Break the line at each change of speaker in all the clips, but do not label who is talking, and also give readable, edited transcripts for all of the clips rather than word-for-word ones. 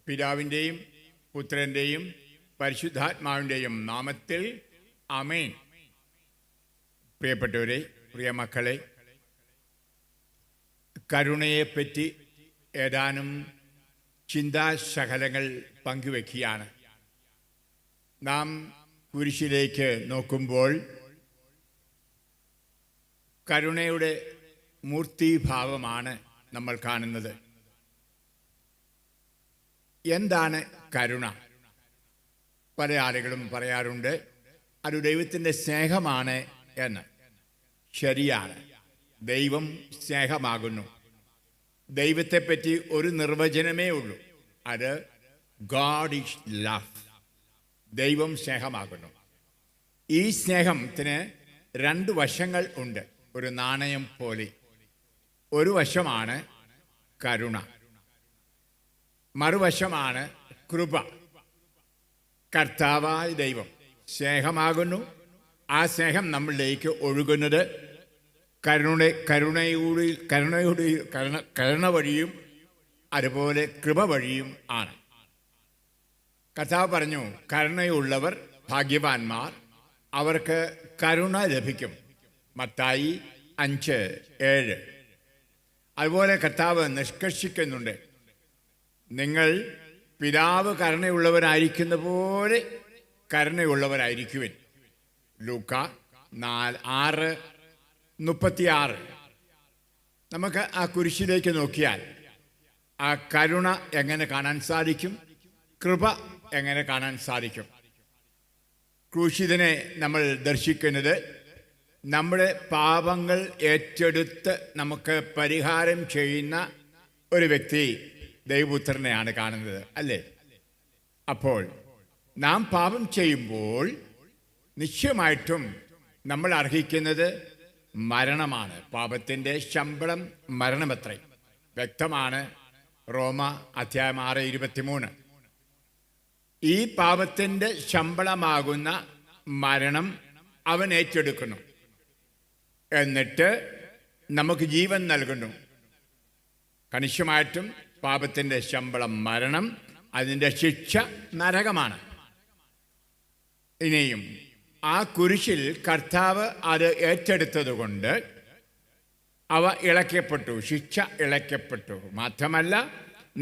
പിതാവിൻ്റെയും പുത്രൻ്റെയും പരിശുദ്ധാത്മാവിൻ്റെയും നാമത്തിൽ ആമേൻ. പ്രിയപ്പെട്ടവരെ, പ്രിയമക്കളെ, കരുണയെപ്പറ്റി ഏതാനും ചിന്താശകലങ്ങൾ പങ്കുവെക്കുകയാണ്. നാം കുരിശിലേക്ക് നോക്കുമ്പോൾ കരുണയുടെ മൂർത്തിഭാവമാണ് നമ്മൾ കാണുന്നത്. എന്താണ് കരുണ? പല ആളുകളും പറയാറുണ്ട് അത് ദൈവത്തിൻ്റെ സ്നേഹമാണ് എന്ന്. ശരിയാണ്, ദൈവം സ്നേഹമാകുന്നു. ദൈവത്തെപ്പറ്റി ഒരു നിർവചനമേ ഉള്ളൂ, അത് ഗോഡ് ഈസ് ലവ്. ദൈവം സ്നേഹമാകുന്നു. ഈ സ്നേഹത്തിന് രണ്ട് വശങ്ങൾ ഉണ്ട്, ഒരു നാണയം പോലെ. ഒരു വശമാണ് കരുണ, മറുവശമാണ് കൃപ. കർത്താവായ ദൈവം സ്നേഹമാകുന്നു. ആ സ്നേഹം നമ്മളിലേക്ക് ഒഴുകുന്നത് കരുണ വഴിയും അതുപോലെ കൃപ വഴിയും ആണ്. കർത്താവ് പറഞ്ഞു, കരുണയുള്ളവർ ഭാഗ്യവാന്മാർ, അവർക്ക് കരുണ ലഭിക്കും. മത്തായി 5:7. അതുപോലെ കർത്താവ് നിഷ്കർഷിക്കുന്നുണ്ട്, നിങ്ങൾ പിതാവ് കരുണയുള്ളവരായിരിക്കുന്ന പോലെ കരുണയുള്ളവരായിരിക്കുവിൻ. ലൂക്ക 6:36. നമുക്ക് ആ കുരിശിലേക്ക് നോക്കിയാൽ ആ കരുണ എങ്ങനെ കാണാൻ സാധിക്കും? കൃപ എങ്ങനെ കാണാൻ സാധിക്കും? ക്രൂശിതനെ നമ്മൾ ദർശിക്കുന്നത് നമ്മുടെ പാപങ്ങൾ ഏറ്റെടുത്ത് നമുക്ക് പരിഹാരം ചെയ്യുന്ന ഒരു വ്യക്തി, ദൈവപുത്രനെയാണ് കാണുന്നത്, അല്ലേ? അപ്പോൾ നാം പാപം ചെയ്യുമ്പോൾ നിശ്ചയമായിട്ടും നമ്മൾ അർഹിക്കുന്നത് മരണമാണ്. പാപത്തിൻ്റെ ശമ്പളം മരണമത്രേ. വ്യക്തമാണ്, റോമ 6:23. ഈ പാപത്തിൻ്റെ ശമ്പളമാകുന്ന മരണം അവൻ ഏറ്റെടുക്കുന്നു, എന്നിട്ട് നമുക്ക് ജീവൻ നൽകുന്നു. കണിശമായിട്ടും പാപത്തിൻ്റെ ശമ്പളം മരണം, അതിൻ്റെ ശിക്ഷ നരകമാണ്. ഇനിയും ആ കുരിശിൽ കർത്താവ് അത് ഏറ്റെടുത്തതുകൊണ്ട് അവ ഇളക്കപ്പെട്ടു, ശിക്ഷ ഇളക്കപ്പെട്ടു. മാത്രമല്ല,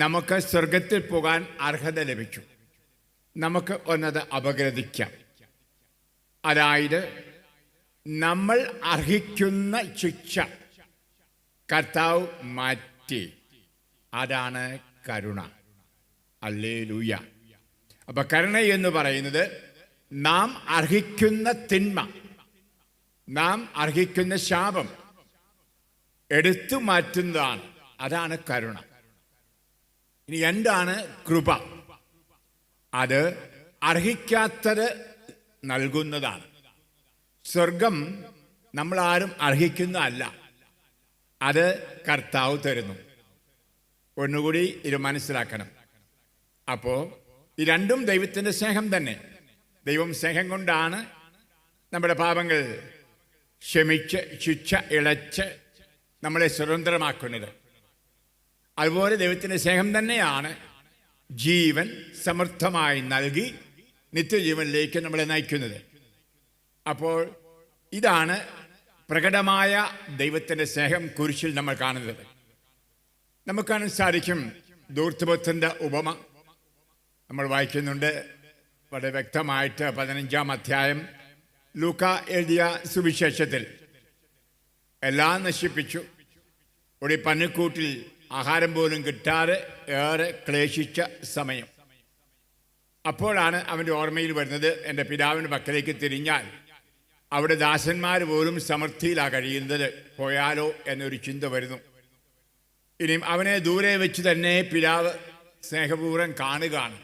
നമുക്ക് സ്വർഗത്തിൽ പോകാൻ അർഹത ലഭിച്ചു. നമുക്ക് ഒന്നത് അപഗ്രഥിക്കാം. അതായത് നമ്മൾ അർഹിക്കുന്ന ശിക്ഷ കർത്താവ് മാറ്റി. അതാണ് കരുണ. ഹല്ലേലൂയ. അപ്പൊ കരുണ എന്ന് പറയുന്നത് നാം അർഹിക്കുന്ന തിന്മ, നാം അർഹിക്കുന്ന ശാപം എടുത്തു മാറ്റുന്നതാണ്. അതാണ് കരുണ. ഇനി എന്താണ് കൃപ? അത് അർഹിക്കാത്തത് നൽകുന്നതാണ്. സ്വർഗം നമ്മളാരും അർഹിക്കുന്നതല്ല, അത് കർത്താവ് തരുന്നു. ഒന്നുകൂടി ഇത് മനസ്സിലാക്കണം. അപ്പോൾ ഈ രണ്ടും ദൈവത്തിൻ്റെ സ്നേഹം തന്നെ. ദൈവം സ്നേഹം കൊണ്ടാണ് നമ്മുടെ പാപങ്ങൾ ക്ഷമിച്ച് ശിക്ഷ ഇളച്ച് നമ്മളെ സ്വതന്ത്രമാക്കുന്നത്. അതുപോലെ ദൈവത്തിൻ്റെ സ്നേഹം തന്നെയാണ് ജീവൻ സമൃദ്ധമായി നൽകി നിത്യജീവനിലേക്ക് നമ്മളെ നയിക്കുന്നത്. അപ്പോൾ ഇതാണ് പ്രകടമായ ദൈവത്തിൻ്റെ സ്നേഹം കുരിശിൽ നമ്മൾ കാണുന്നത്. നമുക്ക് കാണാൻ സാധിക്കും. ധൂർത്തപുത്രൻ്റെ ഉപമ നമ്മൾ വായിക്കുന്നുണ്ട് വളരെ വ്യക്തമായിട്ട്. 15-ാം അധ്യായം ലൂക്ക എഴുതിയ സുവിശേഷത്തിൽ. എല്ലാം നശിപ്പിച്ചു. ഒരു പന്നിക്കൂട്ടിൽ ആഹാരം പോലും കിട്ടാതെ ഏറെ ക്ലേശിച്ച സമയം. അപ്പോഴാണ് അവൻ്റെ ഓർമ്മയിൽ വരുന്നത്, എൻ്റെ പിതാവിൻ്റെ പക്കലേക്ക് തിരിഞ്ഞാൽ അവിടെ ദാസന്മാർ പോലും സമൃദ്ധിയിലാണ് കഴിയുന്നത്, പോയാലോ എന്നൊരു ചിന്ത വരുന്നു. ഇനിയും അവനെ ദൂരെ വെച്ച് തന്നെ പിതാവ് സ്നേഹപൂർവ്വം കാണുകയാണ്.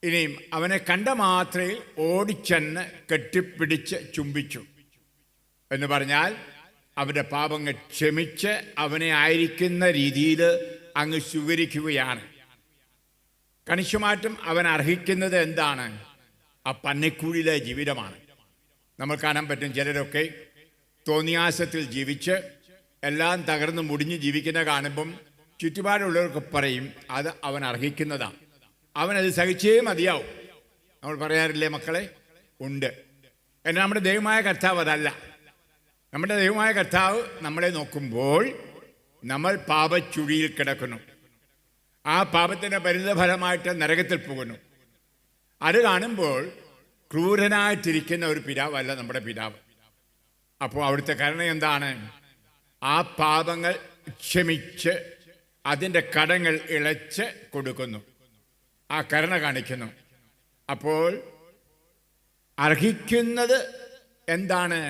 ഇനിയും അവനെ കണ്ട മാത്രയിൽ ഓടിച്ചെന്ന് കെട്ടിപ്പിടിച്ച് ചുംബിച്ചു. എന്ന് പറഞ്ഞാൽ അവൻ്റെ പാപങ്ങൾ ക്ഷമിച്ച് അവനെ ആയിരിക്കുന്ന രീതിയിൽ അങ്ങ് സ്വീകരിക്കുകയാണ്. കണിശമായിട്ടും അവൻ അർഹിക്കുന്നത് എന്താണ്? ആ പന്നിക്കുഴിയിലെ ജീവിതമാണ്. നമ്മൾ കാണാൻ പറ്റും ചിലരൊക്കെ തോന്നിയാസത്തിൽ ജീവിച്ച് എല്ലാം തകർന്ന് മുടിഞ്ഞ് ജീവിക്കുന്ന കാണുമ്പം ചുറ്റുപാടുള്ളവർക്ക് പറയും അത് അവൻ അർഹിക്കുന്നതാണ്, അവനത് സഹിച്ചേ മതിയാവും. നമ്മൾ പറയാറില്ലേ മക്കളെ? ഉണ്ട്. എന്നാൽ നമ്മുടെ ദൈവമായ കർത്താവ് അതല്ല. നമ്മുടെ ദൈവമായ കർത്താവ് നമ്മളെ നോക്കുമ്പോൾ നമ്മൾ പാപച്ചുഴിയിൽ കിടക്കുന്നു, ആ പാപത്തിൻ്റെ പരിണിതഫലമായിട്ട് നരകത്തിൽ പോകുന്നു. അത് കാണുമ്പോൾ ക്രൂരനായിട്ടിരിക്കുന്ന ഒരു പിതാവല്ല നമ്മുടെ പിതാവ്. അപ്പോൾ അവിടുത്തെ കരുണ എന്താണ്? ആ പാപങ്ങൾ ക്ഷമിച്ച് അതിൻ്റെ കടങ്ങൾ ഇളച്ച് കൊടുക്കുന്നു, ആ കരുണ കാണിക്കുന്നു. അപ്പോൾ അർഹിക്കുന്നത് എന്താണ്?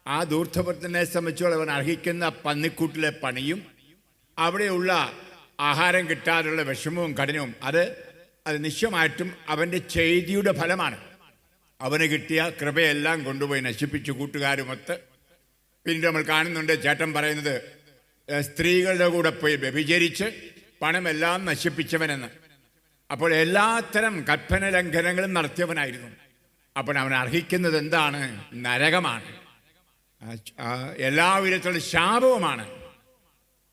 ആ ധൂർത്തപുത്രനെ സംബന്ധിച്ചോളം അവൻ അർഹിക്കുന്ന പന്നിക്കൂട്ടിലെ പണിയും അവിടെയുള്ള ആഹാരം കിട്ടാനുള്ള വിഷമവും കഠിനവും അത് നിശ്ചയമായിട്ടും അവൻ്റെ ചെയ്തിയുടെ ഫലമാണ്. അവന് കിട്ടിയ കൃപയെല്ലാം കൊണ്ടുപോയി നശിപ്പിച്ചു കൂട്ടുകാരുമൊത്ത്. പിന്നീട് നമ്മൾ കാണുന്നുണ്ട് ചേട്ടൻ പറയുന്നത് സ്ത്രീകളുടെ കൂടെ പോയി വ്യഭിചരിച്ച് പണമെല്ലാം നശിപ്പിച്ചവനെന്ന്. അപ്പോൾ എല്ലാത്തരം കൽപ്പന ലംഘനങ്ങളും നടത്തിയവനായിരുന്നു. അപ്പോൾ അവൻ അർഹിക്കുന്നത് എന്താണ്? നരകമാണ്, എല്ലാവിധത്തിലുള്ള ശാപവുമാണ്.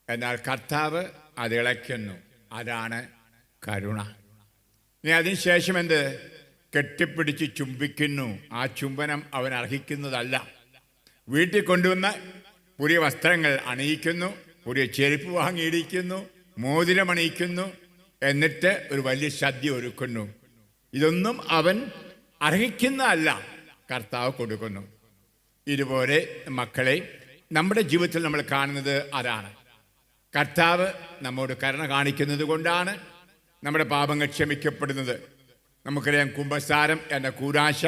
എന്നാൽ കർത്താവ് അത് ഇളയ്ക്കുന്നു, അതാണ് കരുണ. ഇനി അതിനുശേഷം എന്ത്? കെട്ടിപ്പിടിച്ച് ചുംബിക്കുന്നു. ആ ചുംബനം അവൻ അർഹിക്കുന്നതല്ല. വീട്ടിൽ കൊണ്ടുവന്ന് പുതിയ വസ്ത്രങ്ങൾ അണിയിക്കുന്നു, പുതിയ ചെരുപ്പ് വാങ്ങിയിരിക്കുന്നു, മോതിരം അണിയിക്കുന്നു, എന്നിട്ട് ഒരു വലിയ സദ്യ ഒരുക്കുന്നു. ഇതൊന്നും അവൻ അർഹിക്കുന്നതല്ല, കർത്താവ് കൊടുക്കുന്നു. ഇതുപോലെ മക്കളെ നമ്മുടെ ജീവിതത്തിൽ നമ്മൾ കാണുന്നത് അതാണ്. കർത്താവ് നമ്മോട് കരുണ കാണിക്കുന്നത് കൊണ്ടാണ് നമ്മുടെ പാപങ്ങൾ ക്ഷമിക്കപ്പെടുന്നത്. നമുക്കറിയാം, കുമ്പസാരം എന്ന കൂരാശ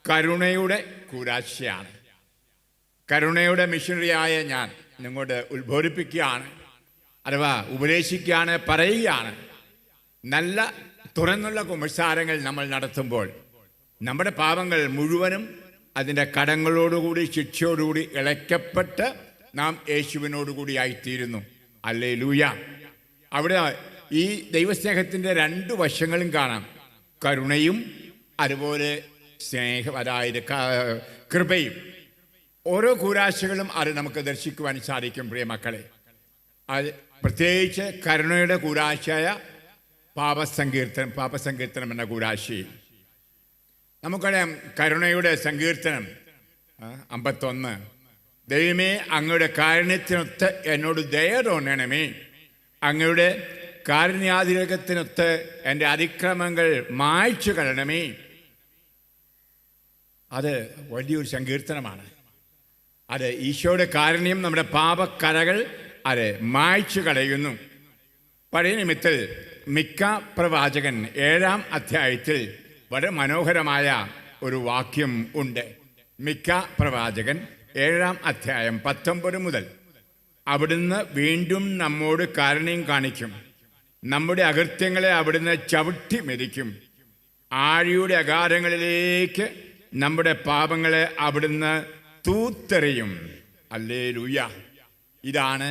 കരുണയുടെ കൂരാശയാണ്. കരുണയുടെ മിഷണറിയായ ഞാൻ നിങ്ങളോട് ഉത്ബോധിപ്പിക്കുകയാണ്, അഥവാ ഉപദേശിക്കുകയാണ്, പറയുകയാണ്. നല്ല തുറന്നുള്ള കുമ്പസാരങ്ങൾ നമ്മൾ നടത്തുമ്പോൾ നമ്മുടെ പാപങ്ങൾ മുഴുവനും അതിൻ്റെ കടങ്ങളോടുകൂടി ശിക്ഷയോടുകൂടി ഇളയ്ക്കപ്പെട്ട് നാം യേശുവിനോടുകൂടി ആയിത്തീരുന്നു. ഹല്ലേലൂയ. അവിടെ ഈ ദൈവസ്നേഹത്തിൻ്റെ രണ്ട് വശങ്ങളും കാണാം, കരുണയും അതുപോലെ സ്നേഹം, അതായത് കൃപയും. ഓരോ കൂരാശകളും അത് നമുക്ക് ദർശിക്കുവാൻ സാധിക്കും പ്രിയ മക്കളെ. അത് പ്രത്യേകിച്ച് കരുണയുടെ കൂരാശയായ പാപസങ്കീർത്തനം എന്ന കൂരാശി. നമുക്കറിയാം, കരുണയുടെ സങ്കീർത്തനം 51. ദൈവമേ, അങ്ങയുടെ കാരുണ്യത്തിനൊത്ത് എന്നോട് ദയ തോന്നണമേ, അങ്ങയുടെ കാരുണ്യാതിരകത്തിനൊത്ത് എൻ്റെ അതിക്രമങ്ങൾ മായ്ച്ചു കളയണമേ. അത് വലിയൊരു സങ്കീർത്തനമാണ്. അത് ഈശോയുടെ കാരുണ്യം നമ്മുടെ പാപക്കരകൾ അത് മായ്ച്ചു കളയുന്നു. പഴയ നിമിത്തിൽ മിക്ക പ്രവാചകൻ 7-ാം അധ്യായത്തിൽ വളരെ മനോഹരമായ ഒരു വാക്യം ഉണ്ട്. മിക്ക പ്രവാചകൻ 7-ാം അധ്യായം 19 മുതൽ, അവിടുന്ന് വീണ്ടും നമ്മോട് കാരുണ്യം കാണിക്കും, നമ്മുടെ അകൃത്യങ്ങളെ അവിടുന്ന് ചവിട്ടി മെതിക്കും, ആഴിയുടെ അഗാധങ്ങളിലേക്ക് നമ്മുടെ പാപങ്ങളെ അവിടുന്ന് തൂത്തെറിയും. ഹല്ലേലൂയ. ഇതാണ്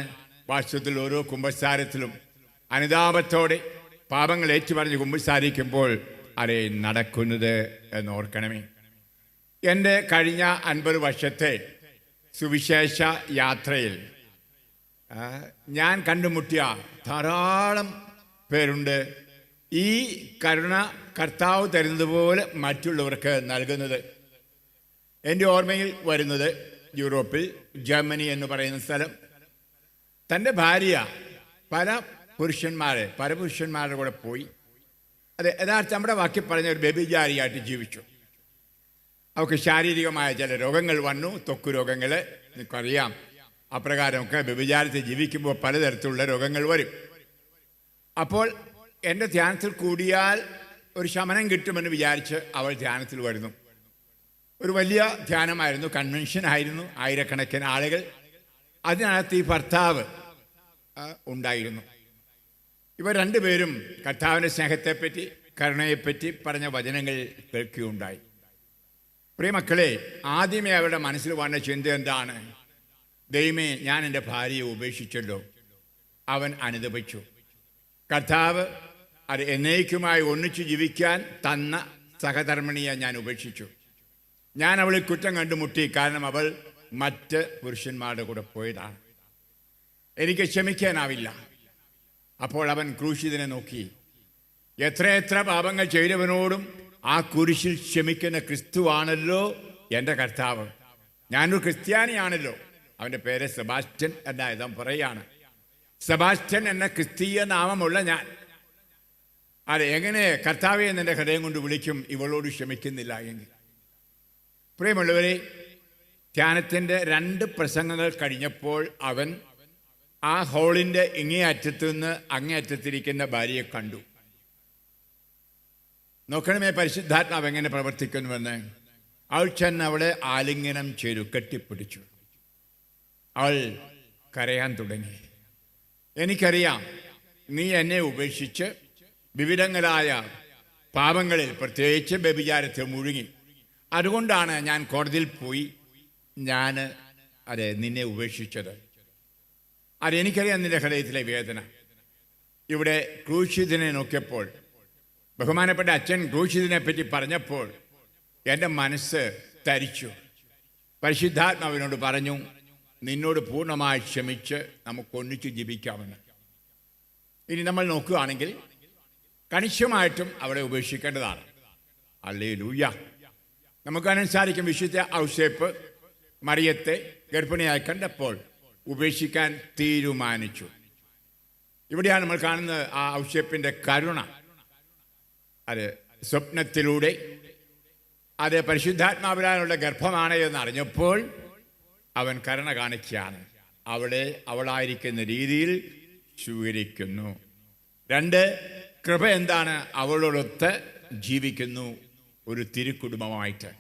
വാസ്തവത്തിൽ ഓരോ കുമ്പസാരത്തിലും അനുതാപത്തോടെ പാപങ്ങൾ ഏറ്റുപറഞ്ഞ് കുമ്പസാരിക്കുമ്പോൾ അതേ നടക്കുന്നത് എന്നോർക്കണമേ. എൻ്റെ കഴിഞ്ഞ 50 വർഷത്തെ സുവിശേഷ യാത്രയിൽ ഞാൻ കണ്ടുമുട്ടിയ ധാരാളം പേരുണ്ട് ഈ കരുണ കർത്താവ് തരുന്നത് പോലെ മറ്റുള്ളവർക്ക് നൽകുന്നത്. എൻ്റെ ഓർമ്മയിൽ വരുന്നത് യൂറോപ്പിൽ ജർമ്മനി എന്ന് പറയുന്ന സ്ഥലം. തൻ്റെ ഭാര്യ പരപുരുഷന്മാരുടെ കൂടെ പോയി. അത് യഥാർത്ഥം നമ്മുടെ വാക്കി പറഞ്ഞ ഒരു വ്യഭിചാരിയായിട്ട് ജീവിച്ചു. അവർക്ക് ശാരീരികമായ ചില രോഗങ്ങൾ വന്നു, ത്വക്ക് രോഗങ്ങൾ. നിങ്ങൾക്കറിയാം, അപ്രകാരമൊക്കെ വ്യഭിചാരത്തിൽ ജീവിക്കുമ്പോൾ പലതരത്തിലുള്ള രോഗങ്ങൾ വരും. അപ്പോൾ എൻ്റെ ധ്യാനത്തിൽ കൂടിയാൽ ഒരു ശമനം കിട്ടുമെന്ന് വിചാരിച്ച് അവൾ ധ്യാനത്തിൽ വരുന്നു. ഒരു വലിയ ധ്യാനമായിരുന്നു, കൺവെൻഷൻ ആയിരുന്നു, ആയിരക്കണക്കിന് ആളുകൾ. അതിനകത്ത് ഈ ഭർത്താവ് ഉണ്ടായിരുന്നു. ഇവർ രണ്ടുപേരും കർത്താവിൻ്റെ സ്നേഹത്തെപ്പറ്റി കരുണയെപ്പറ്റി പറഞ്ഞ വചനങ്ങൾ കേൾക്കുകയുണ്ടായി. പ്രിയമക്കളെ, ആദ്യമേ അവരുടെ മനസ്സിൽ വന്ന ചിന്ത എന്താണ്? ദൈവമേ, ഞാൻ എൻ്റെ ഭാര്യയെ ഉപേക്ഷിച്ചല്ലോ. അവൻ അനുതപിച്ചു. കർത്താവ് അത് എന്നേക്കുമായി ഒന്നിച്ചു ജീവിക്കാൻ തന്ന സഹധർമ്മിണിയെ ഞാൻ ഉപേക്ഷിച്ചു. ഞാൻ അവളിൽ കുറ്റം കണ്ടുമുട്ടി, കാരണം അവൾ മറ്റ് പുരുഷന്മാരുടെ കൂടെ പോയതാണ്. എനിക്ക് ക്ഷമിക്കാനാവില്ല. അപ്പോൾ അവൻ ക്രൂശിതനെ നോക്കി. എത്രയെത്ര പാപങ്ങൾ ചെയ്തവനോടും ആ കുരിശിൽ ക്ഷമിക്കുന്ന ക്രിസ്തുവാണല്ലോ എൻ്റെ കർത്താവ്. ഞാനൊരു ക്രിസ്ത്യാനിയാണല്ലോ. അവൻ്റെ പേര് സെബാസ്റ്റ്യൻ എന്നായത് പറയാണ്. സെബാസ്റ്റ്യൻ എന്ന ക്രിസ്തീയ നാമമുള്ള ഞാൻ അതെ എങ്ങനെ കർത്താവെ എന്നെ ഹൃദയം കൊണ്ട് വിളിക്കും ഇവളോട് ക്ഷമിക്കുന്നില്ല എങ്കിൽ? പ്രിയമുള്ളവരെ, ധ്യാനത്തിൻ്റെ 2 പ്രസംഗങ്ങൾ കഴിഞ്ഞപ്പോൾ അവൻ ആ ഹോളിൻ്റെ ഇങ്ങേ അറ്റത്തു നിന്ന് അങ്ങേ അറ്റത്തിരിക്കുന്ന ഭാര്യയെ കണ്ടു. നോക്കണമേ പരിശുദ്ധാത്മാവ് എങ്ങനെ പ്രവർത്തിക്കുന്നുവെന്ന്. അവൾ ചെന്ന് അവളെ ആലിംഗനം ചെയ്തു, കെട്ടിപ്പിടിച്ചു. അവൾ കരയാൻ തുടങ്ങി. എനിക്കറിയാം നീ എന്നെ ഉപേക്ഷിച്ച് വിവിധങ്ങളായ പാപങ്ങളിൽ പ്രത്യേകിച്ച് വ്യഭിചാരത്തിൽ മുഴുകി. അതുകൊണ്ടാണ് ഞാൻ കോടതിയിൽ പോയി നിന്നെ ഉപേക്ഷിച്ചത്. അതെനിക്കറിയാം നിന്റെ ഹൃദയത്തിലെ വേദന. ഇവിടെ ക്രൂശിതനെ നോക്കിയപ്പോൾ, ബഹുമാനപ്പെട്ട അച്ഛൻ ക്രൂശിതനെ പറ്റി പറഞ്ഞപ്പോൾ എൻ്റെ മനസ്സ് തരിച്ചു. പരിശുദ്ധാത്മാവിനോട് പറഞ്ഞു, നിന്നോട് പൂർണ്ണമായി ക്ഷമിച്ച് നമുക്കൊന്നിച്ച് ജീവിക്കാമെന്ന്. ഇനി നമ്മൾ നോക്കുകയാണെങ്കിൽ കണിശമായിട്ടും അവളെ ഉപേക്ഷിക്കേണ്ടതാണ്. ഹല്ലേലൂയ. നമുക്കതിന് സാധിക്കും. വിശുദ്ധ ഔസേപ്പ് മറിയത്തെ ഗർഭിണിയായി കണ്ടപ്പോൾ ഉപേക്ഷിക്കാൻ തീരുമാനിച്ചു. ഇവിടെയാണ് നമ്മൾ കാണുന്നത് ആ ഔസേപ്പിൻ്റെ കരുണ. അത് സ്വപ്നത്തിലൂടെ അത് പരിശുദ്ധാത്മാവിലുള്ള ഗർഭമാണ് എന്ന് അറിഞ്ഞപ്പോൾ അവൻ കരുണ കാണിക്കുകയാണ്. അവളെ അവളായിരിക്കുന്ന രീതിയിൽ സ്വീകരിക്കുന്നു. 2, കൃപ എന്താണ്? അവളോടൊത്ത് ജീവിക്കുന്നു ഒരു തിരുക്കുടുംബമായിട്ട്.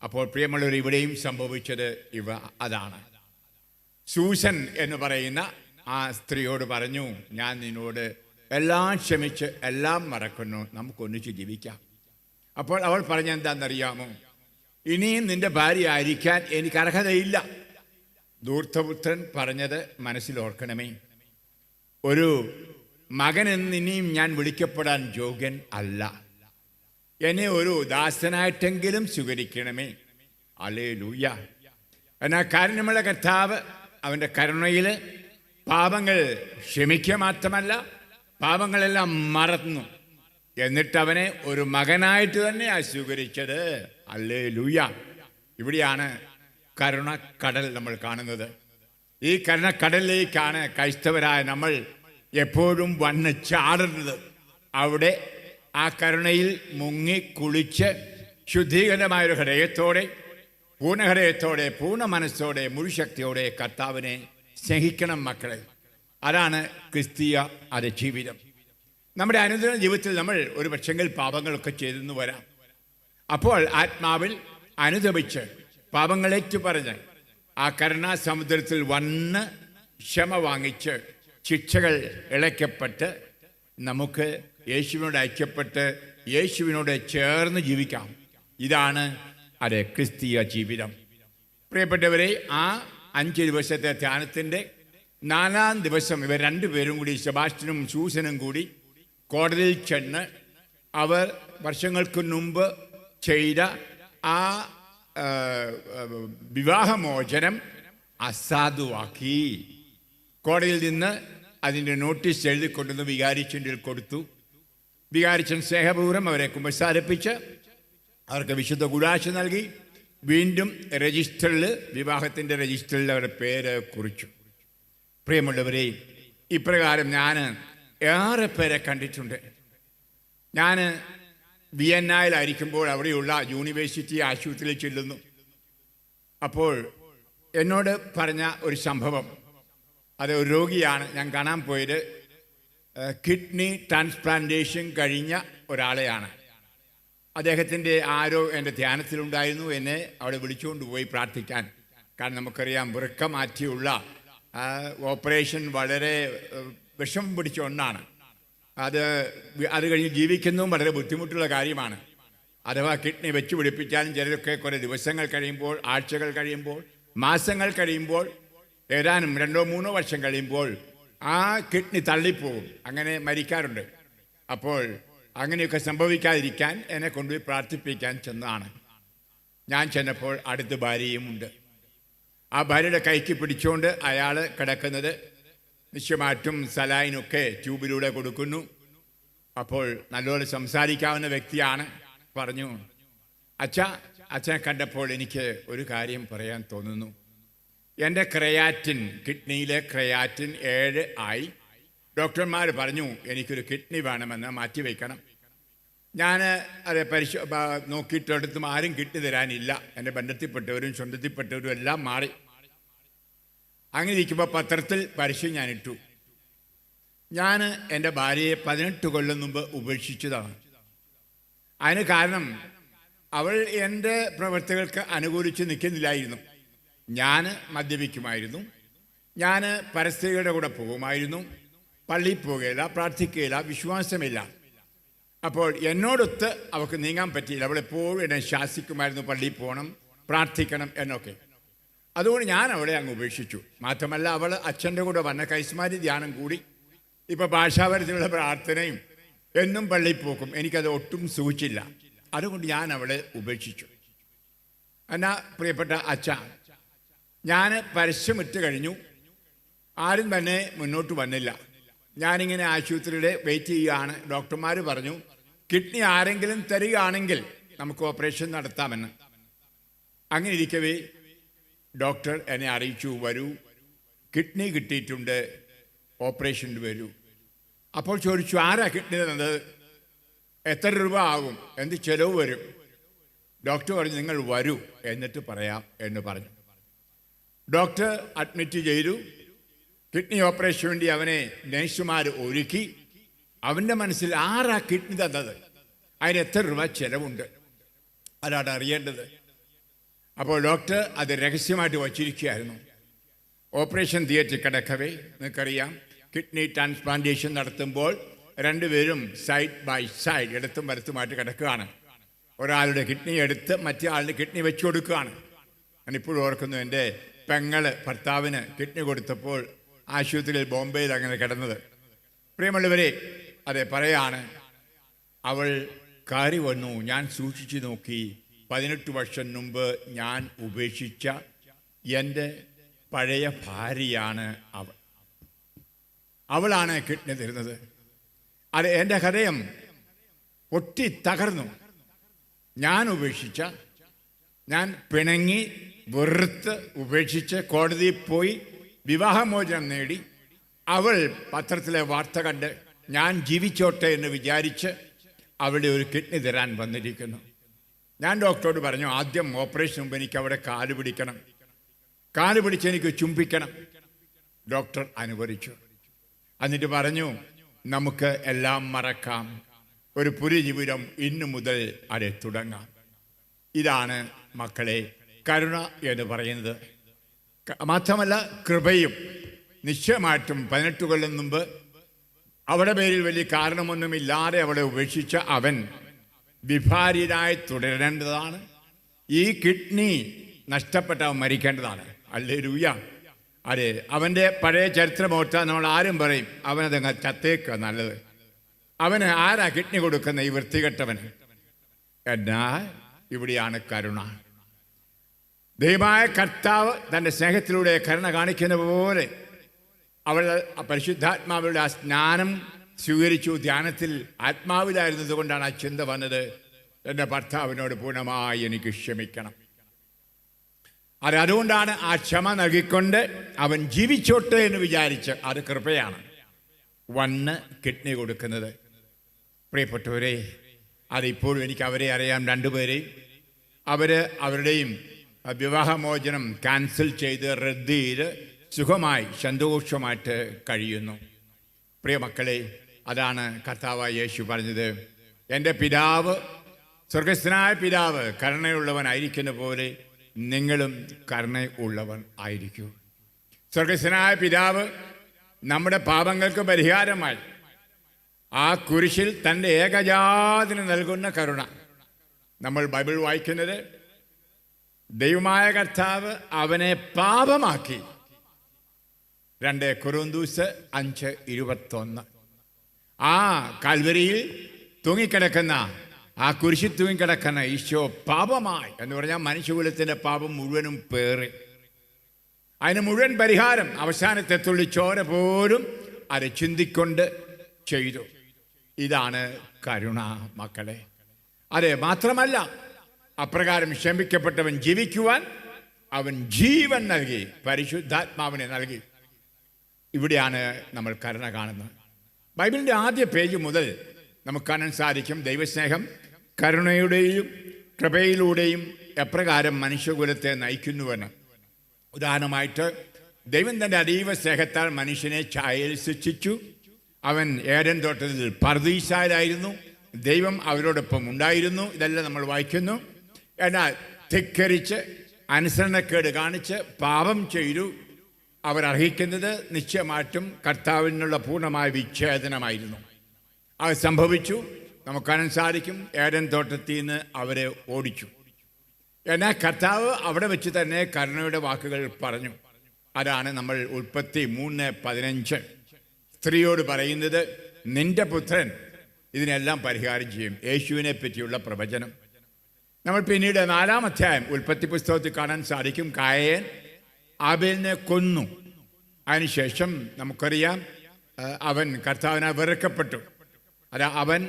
അപ്പോൾ പ്രിയമുള്ളവർ, ഇവിടെയും സംഭവിച്ചത് അതാണ്. സൂസൻ എന്ന് പറയുന്ന ആ സ്ത്രീയോട് പറഞ്ഞു, ഞാൻ നിന്നോട് എല്ലാം ക്ഷമിച്ച് എല്ലാം മറക്കുന്നു, നമുക്കൊന്നിച്ച് ജീവിക്കാം. അപ്പോൾ അവൾ പറഞ്ഞെന്താണെന്നറിയാമോ? ഇനിയും നിന്റെ ഭാര്യ ആയിരിക്കാൻ എനിക്ക് അർഹതയില്ല. ധൂർത്തപുത്രൻ പറഞ്ഞത് മനസ്സിൽ ഓർക്കണമേ. ഒരു മകനെന്ന് ഇനിയും ഞാൻ വിളിക്കപ്പെടാൻ യോഗ്യൻ അല്ല. എന്നെ ഒരു ദാസനായിട്ടെങ്കിലും സ്വീകരിക്കണമേ. ഹല്ലേലൂയ. എന്നാൽ കാരുണ്യമുള്ള കർത്താവ് അവൻ്റെ കരുണയിൽ പാപങ്ങൾ ക്ഷമിക്കുക മാത്രമല്ല, പാപങ്ങളെല്ലാം മറന്നു. എന്നിട്ട് അവനെ ഒരു മകനായിട്ട് തന്നെയാണ് സ്വീകരിച്ചത്. ഹല്ലേലൂയ. ഇവിടെയാണ് കരുണക്കടൽ നമ്മൾ കാണുന്നത്. ഈ കരുണക്കടലിലേക്കാണ് ക്രൈസ്തവരായ നമ്മൾ എപ്പോഴും വന്ന് ചാടുന്നത്. അവിടെ ആ കരുണയിൽ മുങ്ങി കുളിച്ച് ശുദ്ധീകരമായൊരു ഹൃദയത്തോടെ, പൂർണ്ണഹൃദയത്തോടെ, പൂർണ്ണ മനസ്സോടെ, മുഴുശക്തിയോടെ കർത്താവിനെ സ്നേഹിക്കണം മക്കളെ. അതാണ് ക്രിസ്തീയ ജീവിതം. നമ്മുടെ അനുദിന ജീവിതത്തിൽ നമ്മൾ ഒരു പക്ഷെങ്കിൽ പാപങ്ങളൊക്കെ ചെയ്തെന്ന് വരാം. അപ്പോൾ ആത്മാവിൽ അനുദപിച്ച് പാപങ്ങളേറ്റു പറഞ്ഞ് ആ കരുണാസമുദ്രത്തിൽ വന്ന് ക്ഷമ വാങ്ങിച്ച് ശിക്ഷകൾ ഇളയ്ക്കപ്പെട്ട് നമുക്ക് യേശുവിനോട് ഐക്യപ്പെട്ട് യേശുവിനോട് ചേർന്ന് ജീവിക്കാം. ഇതാണ് ക്രിസ്തീയ ജീവിതം. പ്രിയപ്പെട്ടവരെ, ആ 5 ദിവസത്തെ ധ്യാനത്തിൻ്റെ 4-ാം ദിവസം ഇവർ 2 പേരും കൂടി, സെബാസ്റ്റ്യനും സൂസനും കൂടി കോടതിയിൽ ചെന്ന് അവർ വർഷങ്ങൾക്ക് മുമ്പ് ചെയ്ത ആ വിവാഹമോചനം അസാധുവാക്കി. കോടതിയിൽ നിന്ന് അതിൻ്റെ നോട്ടീസ് എഴുതിക്കൊണ്ടുവന്ന് വികാരിച്ചൻ്റെ കൊടുത്തു. വികാരിച്ചൻ സ്നേഹപൂർവ്വം അവരെ കുമ്പസാരിപ്പിച്ച് അവർക്ക് വിശുദ്ധ കൂടാശ നൽകി. വീണ്ടും രജിസ്റ്ററിൽ, വിവാഹത്തിൻ്റെ രജിസ്റ്ററിൽ അവരുടെ പേര് കുറിച്ചു. പ്രിയമുള്ളവരെ, ഇപ്രകാരം ഞാൻ ഏറെ പേരെ കണ്ടിട്ടുണ്ട്. ഞാൻ വിയന്നയിലായിരിക്കുമ്പോൾ അവിടെയുള്ള യൂണിവേഴ്സിറ്റി ആശുപത്രിയിൽ ചെല്ലുന്നു. അപ്പോൾ എന്നോട് പറഞ്ഞ ഒരു സംഭവം, അത് ഒരു രോഗിയാണ് ഞാൻ കാണാൻ പോയത്. കിഡ്നി ട്രാൻസ്പ്ലാന്റേഷൻ കഴിഞ്ഞ ഒരാളെയാണ്. അദ്ദേഹത്തിൻ്റെ ആരോ എൻ്റെ ധ്യാനത്തിലുണ്ടായിരുന്നു. എന്നെ അവിടെ വിളിച്ചുകൊണ്ട് പോയി പ്രാർത്ഥിക്കാൻ. കാരണം നമുക്കറിയാം, വൃക്ക മാറ്റിയുള്ള ഓപ്പറേഷൻ വളരെ വിഷമം പിടിച്ച ഒന്നാണ്. അത് കഴിഞ്ഞ് ജീവിക്കുന്നതും വളരെ ബുദ്ധിമുട്ടുള്ള കാര്യമാണ്. അഥവാ കിഡ്നി വെച്ച് പിടിപ്പിച്ചാലും ചിലരൊക്കെ കുറേ ദിവസങ്ങൾ കഴിയുമ്പോൾ, ആഴ്ചകൾ കഴിയുമ്പോൾ, മാസങ്ങൾ കഴിയുമ്പോൾ, ഏതാനും 2-3 വർഷം കഴിയുമ്പോൾ ആ കിഡ്നി തള്ളിപ്പോകും. അങ്ങനെ മരിക്കാറുണ്ട്. അപ്പോൾ അങ്ങനെയൊക്കെ സംഭവിക്കാതിരിക്കാൻ എന്നെ കൊണ്ടുപോയി പ്രാർത്ഥിപ്പിക്കാൻ ചെന്നതാണ്. ഞാൻ ചെന്നപ്പോൾ അടുത്ത് ഭാര്യയും ഉണ്ട്. ആ ഭാര്യയുടെ കൈക്ക് പിടിച്ചുകൊണ്ട് അയാൾ കിടക്കുന്നത് നിശ്ചയമായിട്ടും സലൈനൊക്കെ ട്യൂബിലൂടെ കൊടുക്കുന്നു. അപ്പോൾ നല്ലപോലെ സംസാരിക്കാവുന്ന വ്യക്തിയാണ്. പറഞ്ഞു, അച്ഛനെ കണ്ടപ്പോൾ എനിക്ക് ഒരു കാര്യം പറയാൻ തോന്നുന്നു. എൻ്റെ കിഡ്നിയിലെ ക്രയാറ്റിൻ 7 ആയി. ഡോക്ടർമാർ പറഞ്ഞു എനിക്കൊരു കിഡ്നി വേണമെന്ന് മാറ്റിവെക്കണം. ഞാൻ അത് നോക്കിയിട്ടടുത്തും ആരും കിഡ്നി തരാനില്ല. എൻ്റെ ബന്ധത്തിൽപ്പെട്ടവരും സ്വന്തത്തിൽപ്പെട്ടവരും എല്ലാം മാറി. അങ്ങനെ ഇരിക്കുമ്പോൾ പത്രത്തിൽ പരസ്യം ഞാനിട്ടു. ഞാൻ എൻ്റെ ഭാര്യയെ 18 കൊല്ലം മുമ്പ് ഉപേക്ഷിച്ചതാണ്. അതിന് കാരണം അവൾ എൻ്റെ പ്രവൃത്തികൾക്ക് അനുകൂലിച്ച് നിൽക്കുന്നില്ലായിരുന്നു. ഞാൻ മദ്യപിക്കുമായിരുന്നു, ഞാൻ പരസ്ത്രീകളുടെ കൂടെ പോകുമായിരുന്നു, പള്ളിയിൽ പോകുകയില്ല, പ്രാർത്ഥിക്കുകയില്ല, വിശ്വാസമില്ല. അപ്പോൾ എന്നോടൊത്ത് അവൾക്ക് നീങ്ങാൻ പറ്റിയില്ല. അവളെപ്പോഴും എന്നെ ശാസിക്കുമായിരുന്നു, പള്ളിയിൽ പോകണം, പ്രാർത്ഥിക്കണം എന്നൊക്കെ. അതുകൊണ്ട് ഞാൻ അവളെ അങ്ങ് ഉപേക്ഷിച്ചു. മാത്രമല്ല, അവൾ അച്ഛൻ്റെ കൂടെ വന്ന കൈസ്മാരി ധ്യാനം കൂടി, ഇപ്പോൾ ഭാഷാപരത്തിലുള്ള പ്രാർത്ഥനയും എന്നും പള്ളിയിൽ പോക്കും. എനിക്കത് ഒട്ടും സൂചിച്ചില്ല. അതുകൊണ്ട് ഞാൻ അവളെ ഉപേക്ഷിച്ചു. എന്നാ പ്രിയപ്പെട്ട അച്ഛ, ഞാൻ പരസ്യമിട്ട് കഴിഞ്ഞു, ആരും തന്നെ മുന്നോട്ട് വന്നില്ല. ഞാനിങ്ങനെ ആശുപത്രിയിൽ വെയിറ്റ് ചെയ്യുകയാണ്. ഡോക്ടർമാർ പറഞ്ഞു കിഡ്നി ആരെങ്കിലും തരികയാണെങ്കിൽ നമുക്ക് ഓപ്പറേഷൻ നടത്താമെന്ന്. അങ്ങനെ ഇരിക്കവേ ഡോക്ടർ എന്നെ അറിയിച്ചു, വരൂ, കിഡ്നി കിട്ടിയിട്ടുണ്ട്, ഓപ്പറേഷന് വരൂ. അപ്പോൾ ചോദിച്ചു, ആരാ കിഡ്നി തന്നത്, എത്ര രൂപ ആകും, എന്ത് ചെലവ് വരും? ഡോക്ടർ പറഞ്ഞു, നിങ്ങൾ വരൂ എന്നിട്ട് പറയാം എന്ന് പറഞ്ഞു. ഡോക്ടർ അഡ്മിറ്റ് ചെയ്തു. കിഡ്നി ഓപ്പറേഷന് വേണ്ടി അവനെ നഴ്സുമാർ ഒരുക്കി. അവൻ്റെ മനസ്സിൽ ആരാ കിഡ്നി തന്നത്, അതിന് എത്ര രൂപ ചെലവുണ്ട്, അതാണ് അറിയേണ്ടത്. അപ്പോൾ ഡോക്ടർ അത് രഹസ്യമായിട്ട് വച്ചിരിക്കുകയായിരുന്നു. ഓപ്പറേഷൻ തിയേറ്ററിൽ കിടക്കവേ, നിങ്ങൾക്കറിയാം, കിഡ്നി ട്രാൻസ്പ്ലാന്റേഷൻ നടത്തുമ്പോൾ രണ്ടുപേരും സൈഡ് ബൈ സൈഡ്, ഇടത്തും വലത്തുമായിട്ട് കിടക്കുകയാണ്. ഒരാളുടെ കിഡ്നി എടുത്ത് മറ്റേ ആളുടെ കിഡ്നി വെച്ചു കൊടുക്കുകയാണ്. ഞാനിപ്പോഴും ഓർക്കുന്നു, എൻ്റെ പെങ്ങള് ഭർത്താവിന് കിഡ്നി കൊടുത്തപ്പോൾ ആശുപത്രിയിൽ ബോംബെയിൽ അങ്ങനെ കിടന്നത്. പ്രിയമുള്ളവരെ, അതെ പറയാണ്, അവൾ കയറി വന്നു. ഞാൻ സൂക്ഷിച്ചു നോക്കി, 18 വർഷം മുമ്പ് ഞാൻ ഉപേക്ഷിച്ച എൻ്റെ പഴയ ഭാര്യയാണ് അവൾ. അവളാണ് കിഡ്നി തരുന്നത്. അത് എൻ്റെ ഹൃദയം പൊട്ടി തകർന്നു. ഞാൻ ഉപേക്ഷിച്ച, ഞാൻ പിണങ്ങി വെറുത്ത് ഉപേക്ഷിച്ച് കോടതിയിൽ പോയി വിവാഹമോചനം നേടി. അവൾ പത്രത്തിലെ വാർത്ത കണ്ട് ഞാൻ ജീവിച്ചോട്ടെ എന്ന് വിചാരിച്ച് അവിടെ ഒരു കിഡ്നി തരാൻ വന്നിരിക്കുന്നു. ഞാൻ ഡോക്ടറോട് പറഞ്ഞു, ആദ്യം ഓപ്പറേഷൻ മുമ്പ് എനിക്ക് അവിടെ കാല് പിടിക്കണം, കാല് പിടിച്ച് എനിക്ക് ചുംബിക്കണം. ഡോക്ടർ അനുവദിച്ചു. എന്നിട്ട് പറഞ്ഞു, നമുക്ക് എല്ലാം മറക്കാം, ഒരു പുതുജീവിതം ഇന്നു മുതൽ അത് തുടങ്ങാം. ഇതാണ് മക്കളെ കരുണ എന്ന് പറയുന്നത്. മാത്രമല്ല കൃപയും. നിശ്ചയമായിട്ടും 18 കൊല്ലം മുമ്പ് അവളുടെ പേരിൽ വലിയ കാരണമൊന്നുമില്ലാതെ അവളെ ഉപേക്ഷിച്ച അവൻ വിഭാര്യനായി തുടരേണ്ടതാണ്. ഈ കിഡ്നി നഷ്ടപ്പെട്ട അവൻ മരിക്കേണ്ടതാണ്. ഹല്ലേലൂയ. അതെ, അവൻ്റെ പഴയ ചരിത്രം ഓർത്താൽ നമ്മൾ ആരും പറയും അവനതങ്ങ് ചത്തേക്കുക നല്ലത്. അവന് ആരാ കിഡ്നി കൊടുക്കുന്ന, ഈ വൃത്തികെട്ടവന്? എന്നാൽ ഇവിടെയാണ് കരുണ. ദൈവമായ കർത്താവ് തൻ്റെ സ്നേഹത്തിലൂടെ കരുണ കാണിക്കുന്ന പോലെ അവൾ പരിശുദ്ധാത്മാവിയുടെ ആ സ്നാനം സ്വീകരിച്ചു. ധ്യാനത്തിൽ ആത്മാവിലായിരുന്നത് കൊണ്ടാണ് ആ ചിന്ത വന്നത്, എൻ്റെ ഭർത്താവിനോട് പൂർണ്ണമായി എനിക്ക് ക്ഷമിക്കണം. അതുകൊണ്ടാണ് ആ ക്ഷമ നൽകിക്കൊണ്ട് അവൻ ജീവിച്ചോട്ടെ എന്ന് വിചാരിച്ച്, അത് കൃപയാണ്, വന്ന് കിഡ്നി കൊടുക്കുന്നത്. പ്രിയപ്പെട്ടവരെ, അതിപ്പോഴും എനിക്ക് അവരെ അറിയാം, 2 പേരെയും. അവരുടെയും വിവാഹമോചനം ക്യാൻസൽ ചെയ്ത് റദ്ദ് ചെയ്ത് സുഖമായി സന്തോഷമായിട്ട് കഴിയുന്നു. പ്രിയ മക്കളെ, അതാണ് കർത്താവായ യേശു പറഞ്ഞത്, എൻ്റെ പിതാവ്, സ്വർഗസ്ഥനായ പിതാവ് കരുണയുള്ളവനായിരിക്കുന്ന പോലെ നിങ്ങളും കരുണയുള്ളവൻ ആയിരിക്കൂ. സ്വർഗസ്ഥനായ പിതാവ് നമ്മുടെ പാപങ്ങൾക്ക് പരിഹാരമായി ആ കുരിശിൽ തൻ്റെ ഏകജാതന് നൽകുന്ന കരുണ. നമ്മൾ ബൈബിൾ വായിക്കുന്നത്, ദൈവമായ കർത്താവ് അവനെ പാപമാക്കി. 2 കൊരിന്ത്യർ 5:21. ആ കാൽവരിയിൽ തൂങ്ങിക്കിടക്കുന്ന, ആ കുരിശിൽ തൂങ്ങിക്കിടക്കുന്ന ഈശോ പാപമായി എന്ന് പറഞ്ഞാൽ മനുഷ്യകുലത്തിൻ്റെ പാപം മുഴുവനും പേറി അതിന് മുഴുവൻ പരിഹാരം അവസാനത്തെ തുള്ളി ചോര പോലും അത് ചിന്തിക്കൊണ്ട് ചെയ്തു. ഇതാണ് കരുണ മക്കളെ. അതെ, മാത്രമല്ല അപ്രകാരം ക്ഷമിക്കപ്പെട്ടവൻ ജീവിക്കുവാൻ അവൻ ജീവൻ നൽകി, പരിശുദ്ധാത്മാവിനെ നൽകി. ഇവിടെയാണ് നമ്മൾ കരുണ കാണുന്നത്. ബൈബിളിൻ്റെ ആദ്യ പേജ് മുതൽ നമുക്ക് കാണാൻ സാധിക്കും ദൈവസ്നേഹം കരുണയുടെയും കൃപയിലൂടെയും എപ്രകാരം മനുഷ്യകുലത്തെ നയിക്കുന്നുവെന്ന്. ഉദാഹരണമായിട്ട് ദൈവം തൻ്റെ അതീവ സ്നേഹത്താൽ മനുഷ്യനെ ഛായയിൽ സൃഷ്ടിച്ചു. അവൻ ഏദൻ തോട്ടത്തിൽ പർദീസായിലായിരുന്നു. ദൈവം അവരോടൊപ്പം ഉണ്ടായിരുന്നു. ഇതെല്ലാം നമ്മൾ വായിക്കുന്നു. എന്നാൽ ധിക്കരിച്ച് അനുസരണക്കേട് കാണിച്ച് പാപം ചെയ്തു അവർ അർഹിക്കുന്നത് നിശ്ചയമായിട്ടും കർത്താവിൽ നിന്നുള്ള പൂർണ്ണമായ വിച്ഛേദനമായിരുന്നു. അത് സംഭവിച്ചു. നമുക്ക് കാണാൻ സാധിക്കും ഏദൻ തോട്ടത്തിൽ നിന്ന് അവരെ ഓടിച്ചു. എന്നാൽ കർത്താവ് അവിടെ വെച്ച് തന്നെ കരുണയുടെ വാക്കുകൾ പറഞ്ഞു. അതാണ് നമ്മൾ ഉൽപ്പത്തി 3:15 സ്ത്രീയോട് പറയുന്നത്, നിന്റെ പുത്രൻ ഇതിനെല്ലാം പരിഹാരം ചെയ്യും. യേശുവിനെ പറ്റിയുള്ള പ്രവചനം. നമ്മൾ പിന്നീട് 4-ാം അധ്യായം ഉൽപ്പത്തി പുസ്തകത്തിൽ കാണാൻ സാധിക്കും കായേൻ ആബേലിനെ കൊന്നു. അതിനുശേഷം നമുക്കറിയാം അവൻ കർത്താവിനാൽ വെറുക്കപ്പെട്ടു. അവൻ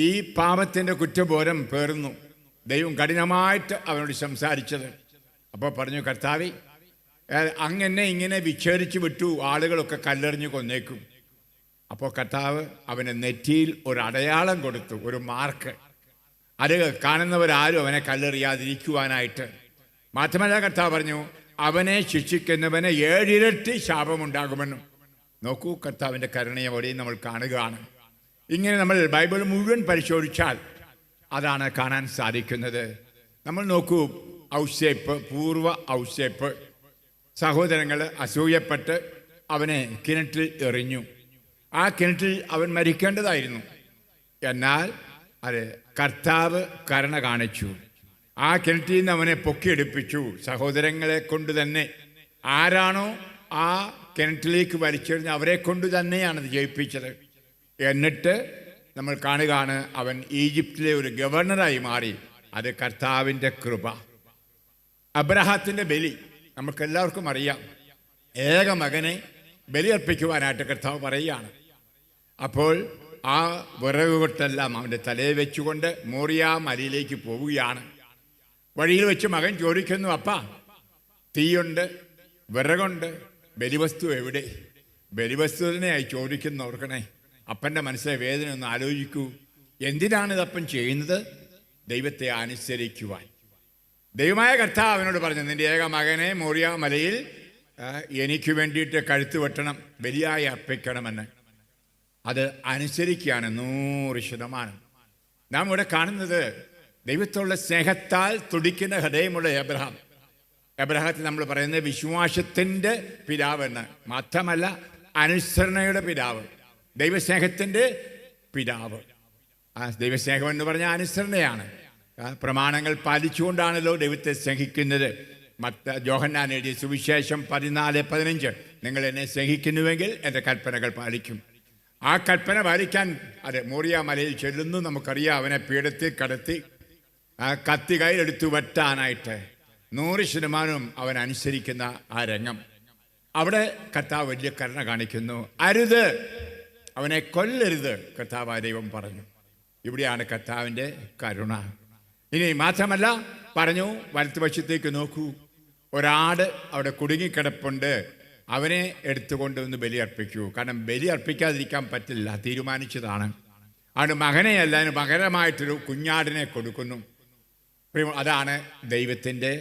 ഈ പാപത്തിൻ്റെ കുറ്റബോധം പേർന്നു. ദൈവം കഠിനമായിട്ട് അവനോട് സംസാരിച്ചത്. അപ്പോൾ പറഞ്ഞു, കർത്താവേ, അങ്ങനെ ഇങ്ങനെ വിച്ഛേദിച്ചു വിട്ടു, ആളുകളൊക്കെ കല്ലെറിഞ്ഞ് കൊന്നേക്കും. അപ്പോൾ കർത്താവ് അവന് നെറ്റിയിൽ ഒരു അടയാളം കൊടുത്തു, ഒരു മാർക്ക്. അത് കാണുന്നവരാരും അവനെ കല്ലെറിയാതിരിക്കുവാനായിട്ട്. മാത്രമല്ല കർത്താവ് പറഞ്ഞു, അവനെ ശിക്ഷിക്കുന്നവന് 7 ഇരട്ടി ശാപമുണ്ടാകുമെന്നും. നോക്കൂ, കർത്താവിൻ്റെ കരുണയും അവിടെയും നമ്മൾ കാണുകയാണ്. ഇങ്ങനെ നമ്മൾ ബൈബിൾ മുഴുവൻ പരിശോധിച്ചാൽ അതാണ് കാണാൻ സാധിക്കുന്നത്. നമ്മൾ നോക്കൂ, ഔസേപ്പ്, പൂർവ്വ ഔസേപ്പ് സഹോദരങ്ങൾ അസൂയപ്പെട്ട് അവനെ കിണറ്റിൽ എറിഞ്ഞു. ആ കിണറ്റിൽ അവൻ മരിക്കേണ്ടതായിരുന്നു. എന്നാൽ അത് കർത്താവ് കരുണ കാണിച്ചു. ആ കിണറ്റിൽ നിന്ന് അവനെ പൊക്കിയെടുപ്പിച്ചു. സഹോദരങ്ങളെ കൊണ്ട് തന്നെ. ആരാണോ ആ കിണറ്റിലേക്ക് വലിച്ചെറിഞ്ഞ് അവരെ കൊണ്ട് തന്നെയാണ് അത് ജയിപ്പിച്ചത്. എന്നിട്ട് നമ്മൾ കാണുകയാണ് അവൻ ഈജിപ്തിലെ ഒരു ഗവർണറായി മാറി. അത് കർത്താവിൻ്റെ കൃപ. അബ്രഹാത്തിൻ്റെ ബലി നമുക്കെല്ലാവർക്കും അറിയാം. ഏക മകനെ ബലിയർപ്പിക്കുവാനായിട്ട് കർത്താവ് പറയുകയാണ്. അപ്പോൾ ആ വിറകുകൊട്ടെല്ലാം അവൻ്റെ തലയിൽ വെച്ചുകൊണ്ട് മോറിയ മലയിലേക്ക് പോവുകയാണ്. വഴിയിൽ വെച്ച് മകൻ ചോദിക്കുന്നു, അപ്പാ, തീയുണ്ട്, വിറകുണ്ട്, ബലിവസ്തു എവിടെ? ബലിവസ്തുവിനെയായി ചോദിക്കുന്നു. ഓർക്കണേ, അപ്പൻ്റെ മനസ്സിലെ വേദന ഒന്ന് ആലോചിക്കൂ. എന്തിനാണിതപ്പൻ ചെയ്യുന്നത്? ദൈവത്തെ അനുസരിക്കുവാൻ. ദൈവമായ കർത്താവ് അവനോട് പറഞ്ഞു, നിന്റെ ഏക മകനെ മോറിയ മലയിൽ എനിക്ക് വേണ്ടിയിട്ട് കഴുത്ത് വെട്ടണം, ബലിയായി അർപ്പിക്കണമെന്ന്. അത് അനുസരിക്കുകയാണ് 100%. നാം ഇവിടെ കാണുന്നത് ദൈവത്തോടുള്ള സ്നേഹത്താൽ തുടിക്കുന്ന ഹൃദയമുള്ള എബ്രഹാം. എബ്രഹാത്തിൽ നമ്മൾ പറയുന്നത് വിശ്വാസത്തിൻ്റെ പിതാവെന്ന്. മാത്രമല്ല അനുസരണയുടെ പിതാവ്, ദൈവസ്നേഹത്തിൻ്റെ പിതാവ്. ആ ദൈവസ്നേഹം എന്ന് പറഞ്ഞാൽ അനുസരണയാണ്. പ്രമാണങ്ങൾ പാലിച്ചുകൊണ്ടാണല്ലോ ദൈവത്തെ സ്നേഹിക്കുന്നത്. യോഹന്നാൻ എഴുതിയ സുവിശേഷം 14:15 നിങ്ങൾ എന്നെ സ്നേഹിക്കുന്നുവെങ്കിൽ എൻ്റെ കൽപ്പനകൾ പാലിക്കും. ആ കൽപ്പന പാലിക്കാൻ അത് മോറിയ മലയിൽ ചെല്ലുന്നു. നമുക്കറിയാം, അവനെ പീഠത്തിൽ കടത്തി കത്തി കയ്യിലെടുത്തു വെട്ടാനായിട്ട് 100% അവൻ അനുസരിക്കുന്ന ആ രംഗം. അവിടെ കർത്താവ് വലിയ കരുണ കാണിക്കുന്നു. അരുത്, അവനെ കൊല്ലരുത്, കർത്താവ് ദൈവം പറഞ്ഞു. ഇവിടെയാണ് കർത്താവിൻ്റെ കരുണ. ഇനി മാത്രമല്ല പറഞ്ഞു, വലത്തുവശത്തേക്ക് നോക്കൂ, ഒരാട് അവിടെ കുടുങ്ങിക്കിടപ്പുണ്ട്, അവനെ എടുത്തുകൊണ്ട് ഒന്ന് ബലിയർപ്പിക്കൂ. കാരണം ബലി അർപ്പിക്കാതിരിക്കാൻ പറ്റില്ല, തീരുമാനിച്ചതാണ്. അത് മകനെയല്ല, അതിന് പകരമായിട്ടൊരു കുഞ്ഞാടിനെ കൊടുക്കുന്നു. അതാണ് ദൈവത്തിൻ്റെ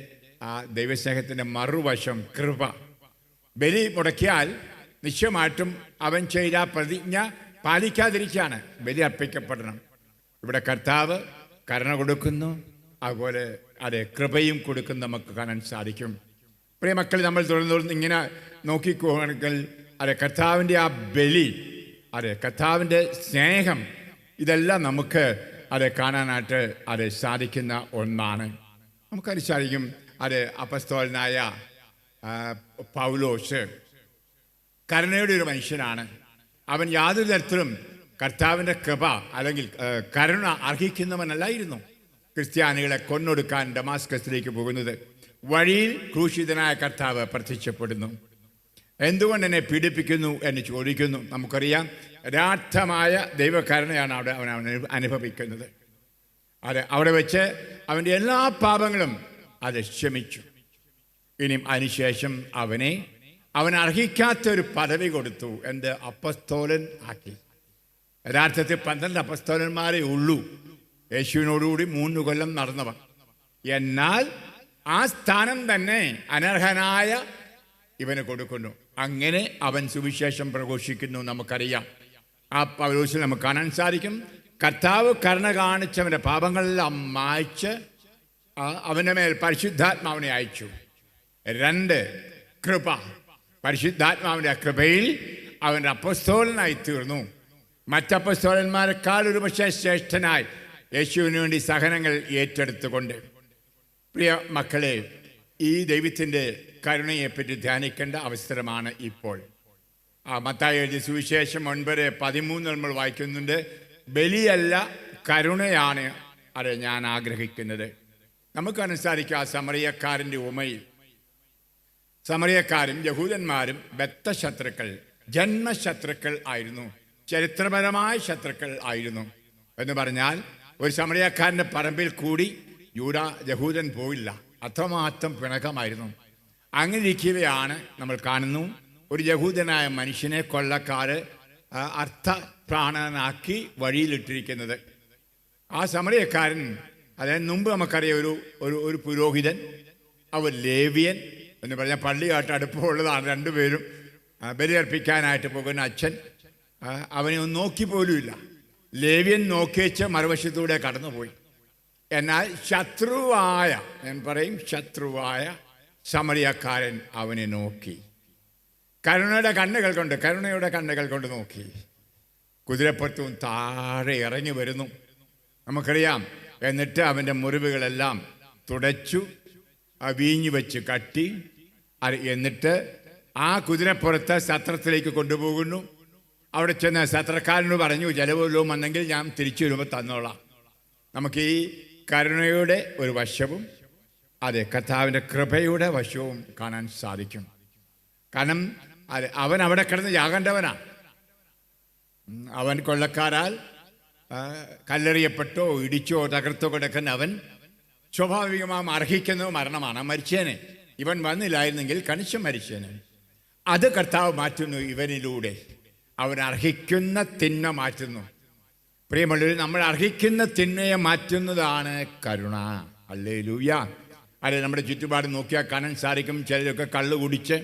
ആ ദൈവസ്നേഹത്തിൻ്റെ മറുവശം, കൃപ. ബലി മുടക്കിയാൽ നിശ്ചയമായിട്ടും അവൻ ചെയ്ത പ്രതിജ്ഞ പാലിക്കാതിരിക്കുകയാണ്. ബലി അർപ്പിക്കപ്പെടണം. ഇവിടെ കർത്താവ് കരുണ കൊടുക്കുന്നു, അതുപോലെ അതെ കൃപയും കൊടുക്കുന്ന നമുക്ക് കാണാൻ സാധിക്കും. പ്രിയ മക്കൾ, നമ്മൾ തുടർന്ന് ഇങ്ങനെ നോക്കിക്കോണെങ്കിൽ അതെ കർത്താവിൻ്റെ ആ ബലി, അതെ കർത്താവിൻ്റെ സ്നേഹം, ഇതെല്ലാം നമുക്ക് അത് കാണാനായിട്ട് അത് സാധിക്കുന്ന ഒന്നാണ്. നമുക്കത് സാധിക്കും. അത് അപ്പസ്തോലനായ പൗലോസ് കരുണയുടെ ഒരു മനുഷ്യനാണ്. അവൻ യാതൊരു തരത്തിലും കർത്താവിൻ്റെ കൃപ അല്ലെങ്കിൽ കരുണ അർഹിക്കുന്നവനല്ലായിരുന്നു. ക്രിസ്ത്യാനികളെ കൊന്നൊടുക്കാൻ ഡമാസ്കസിലേക്ക് പോകുന്നത്. വഴിയിൽ ക്രൂശിതനായ കർത്താവ് പ്രത്യക്ഷപ്പെടുന്നു. എന്തുകൊണ്ട് എന്നെ പീഡിപ്പിക്കുന്നു എന്ന് ചോദിക്കുന്നു. നമുക്കറിയാം, യഥാർത്ഥമായ ദൈവകരുണയാണ് അവൻ അനുഭവിക്കുന്നത്. അത് അവിടെ വെച്ച് അവൻ്റെ എല്ലാ പാപങ്ങളും അത് ക്ഷമിച്ചു. ഇനിയും അതിനുശേഷം അവൻ അർഹിക്കാത്തൊരു പദവി കൊടുത്തു. എന്ത്? അപ്പസ്തോലൻ ആക്കി. യഥാർത്ഥത്തിൽ 12 അപ്പസ്തോലന്മാരേ ഉള്ളൂ, യേശുവിനോടുകൂടി 3 കൊല്ലം നടന്നവർ. എന്നാൽ ആ സ്ഥാനം തന്നെ അനർഹനായ ഇവന് കൊടുക്കുന്നു. അങ്ങനെ അവൻ സുവിശേഷം പ്രഘോഷിക്കുന്നു. നമുക്കറിയാം, ആ പൗലോസിൽ നമുക്ക് കാണാൻ സാധിക്കും, കർത്താവ് കരുണ കാണിച്ചവൻ്റെ പാപങ്ങളെല്ലാം മായ്ച്ച് അവൻ്റെ മേൽ പരിശുദ്ധാത്മാവിനെ അയച്ചു. 2, കൃപ. പരിശുദ്ധാത്മാവിൻ്റെ കൃപയിൽ അവൻ്റെ അപ്പസ്തോലനായി തീർന്നു. മറ്റപ്പസ്തോലന്മാരെക്കാൾ ഒരു പക്ഷേ ശ്രേഷ്ഠനായി യേശുവിന് വേണ്ടി സഹനങ്ങൾ ഏറ്റെടുത്തുകൊണ്ട്. പ്രിയ മക്കളെ, ഈ ദൈവത്തിൻ്റെ കരുണയെപ്പറ്റി ധ്യാനിക്കേണ്ട അവസരമാണ് ഇപ്പോൾ. മത്തായി എഴുതിയ സുവിശേഷം 9:13 നമ്മൾ വായിക്കുന്നുണ്ട്. ബലിയല്ല, കരുണയാണ് അത് ഞാൻ ആഗ്രഹിക്കുന്നത്. നമുക്ക് സാധിക്കും, ആ സമറിയക്കാരൻ്റെ ഉമയിൽ സമറിയക്കാരും യഹൂദന്മാരും ബദ്ധശത്രുക്കൾ, ജന്മശത്രുക്കൾ ആയിരുന്നു, ചരിത്രപരമായ ശത്രുക്കൾ ആയിരുന്നു. എന്ന് പറഞ്ഞാൽ ഒരു സമറിയക്കാരൻ്റെ പറമ്പിൽ കൂടി യഹൂദൻ പോയില്ല, അത്രമാത്രം പിണക്കമായിരുന്നു. അങ്ങനെ ഇരിക്കുകയാണ് നമ്മൾ കാണുന്നു, ഒരു യഹൂദനായ മനുഷ്യനെ കൊള്ളക്കാർ അർത്ഥപ്രാണനാക്കി വഴിയിലിട്ടിരിക്കുന്നത്. ആ സമറിയക്കാരൻ, അതിന് മുമ്പ് നമുക്കറിയാം, ഒരു പുരോഹിതൻ, അവർ ലേവ്യൻ എന്ന് പറഞ്ഞാൽ പള്ളിയായിട്ട് അടുപ്പമുള്ളതാണ്. 2 പേരും ബലിയർപ്പിക്കാനായിട്ട് പോകുന്ന അച്ഛൻ അവനെ ഒന്ന് നോക്കി പോലുമില്ല. ലേവ്യൻ നോക്കിവെച്ച് മറുവശത്തൂടെ കടന്നുപോയി. എന്നാൽ ശത്രുവായ സമറിയക്കാരൻ അവനെ നോക്കി, കരുണയുടെ കണ്ണുകൾ കൊണ്ട് നോക്കി. കുതിരപ്പുറത്തും താഴെ ഇറങ്ങി വരുന്നു, നമുക്കറിയാം. എന്നിട്ട് അവൻ്റെ മുറിവുകളെല്ലാം തുടച്ചു, വീഞ്ഞു വെച്ച് കട്ടി. എന്നിട്ട് ആ കുതിരപ്പുറത്ത് സത്രത്തിലേക്ക് കൊണ്ടുപോകുന്നു. അവിടെ ചെന്ന് സത്രക്കാരനോട് പറഞ്ഞു, ജലവല്ലവും വന്നെങ്കിൽ ഞാൻ തിരിച്ചു വരുമ്പോൾ തന്നോളാം. നമുക്ക് ഈ കരുണയുടെ ഒരു വശവും കർത്താവിൻ്റെ കൃപയുടെ വശവും കാണാൻ സാധിക്കും. കാരണം അവൻ അവിടെ കിടന്ന് യാകേണ്ടവനാണ്. അവൻ കൊള്ളക്കാരാൽ കല്ലെറിയപ്പെട്ടോ ഇടിച്ചോ തകർത്തോ കിടക്കുന്ന അവൻ സ്വാഭാവികമായും അർഹിക്കുന്ന മരണമാണ്, മരിച്ചേനെ. ഇവൻ വന്നില്ലായിരുന്നെങ്കിൽ കണിശം മരിച്ചേനെ. അത് കർത്താവ് മാറ്റുന്നു ഇവനിലൂടെ. അവൻ അർഹിക്കുന്ന തിന്മ മാറ്റുന്നു. പ്രിയമുള്ളവർ, നമ്മൾ അർഹിക്കുന്ന തിന്മയെ മാറ്റുന്നതാണ് കരുണ. ഹല്ലേലൂയ. നമ്മുടെ ചുറ്റുപാട് നോക്കിയാൽ കാണാൻ സാധിക്കും, ചിലരൊക്കെ കള്ളു കുടിച്ച്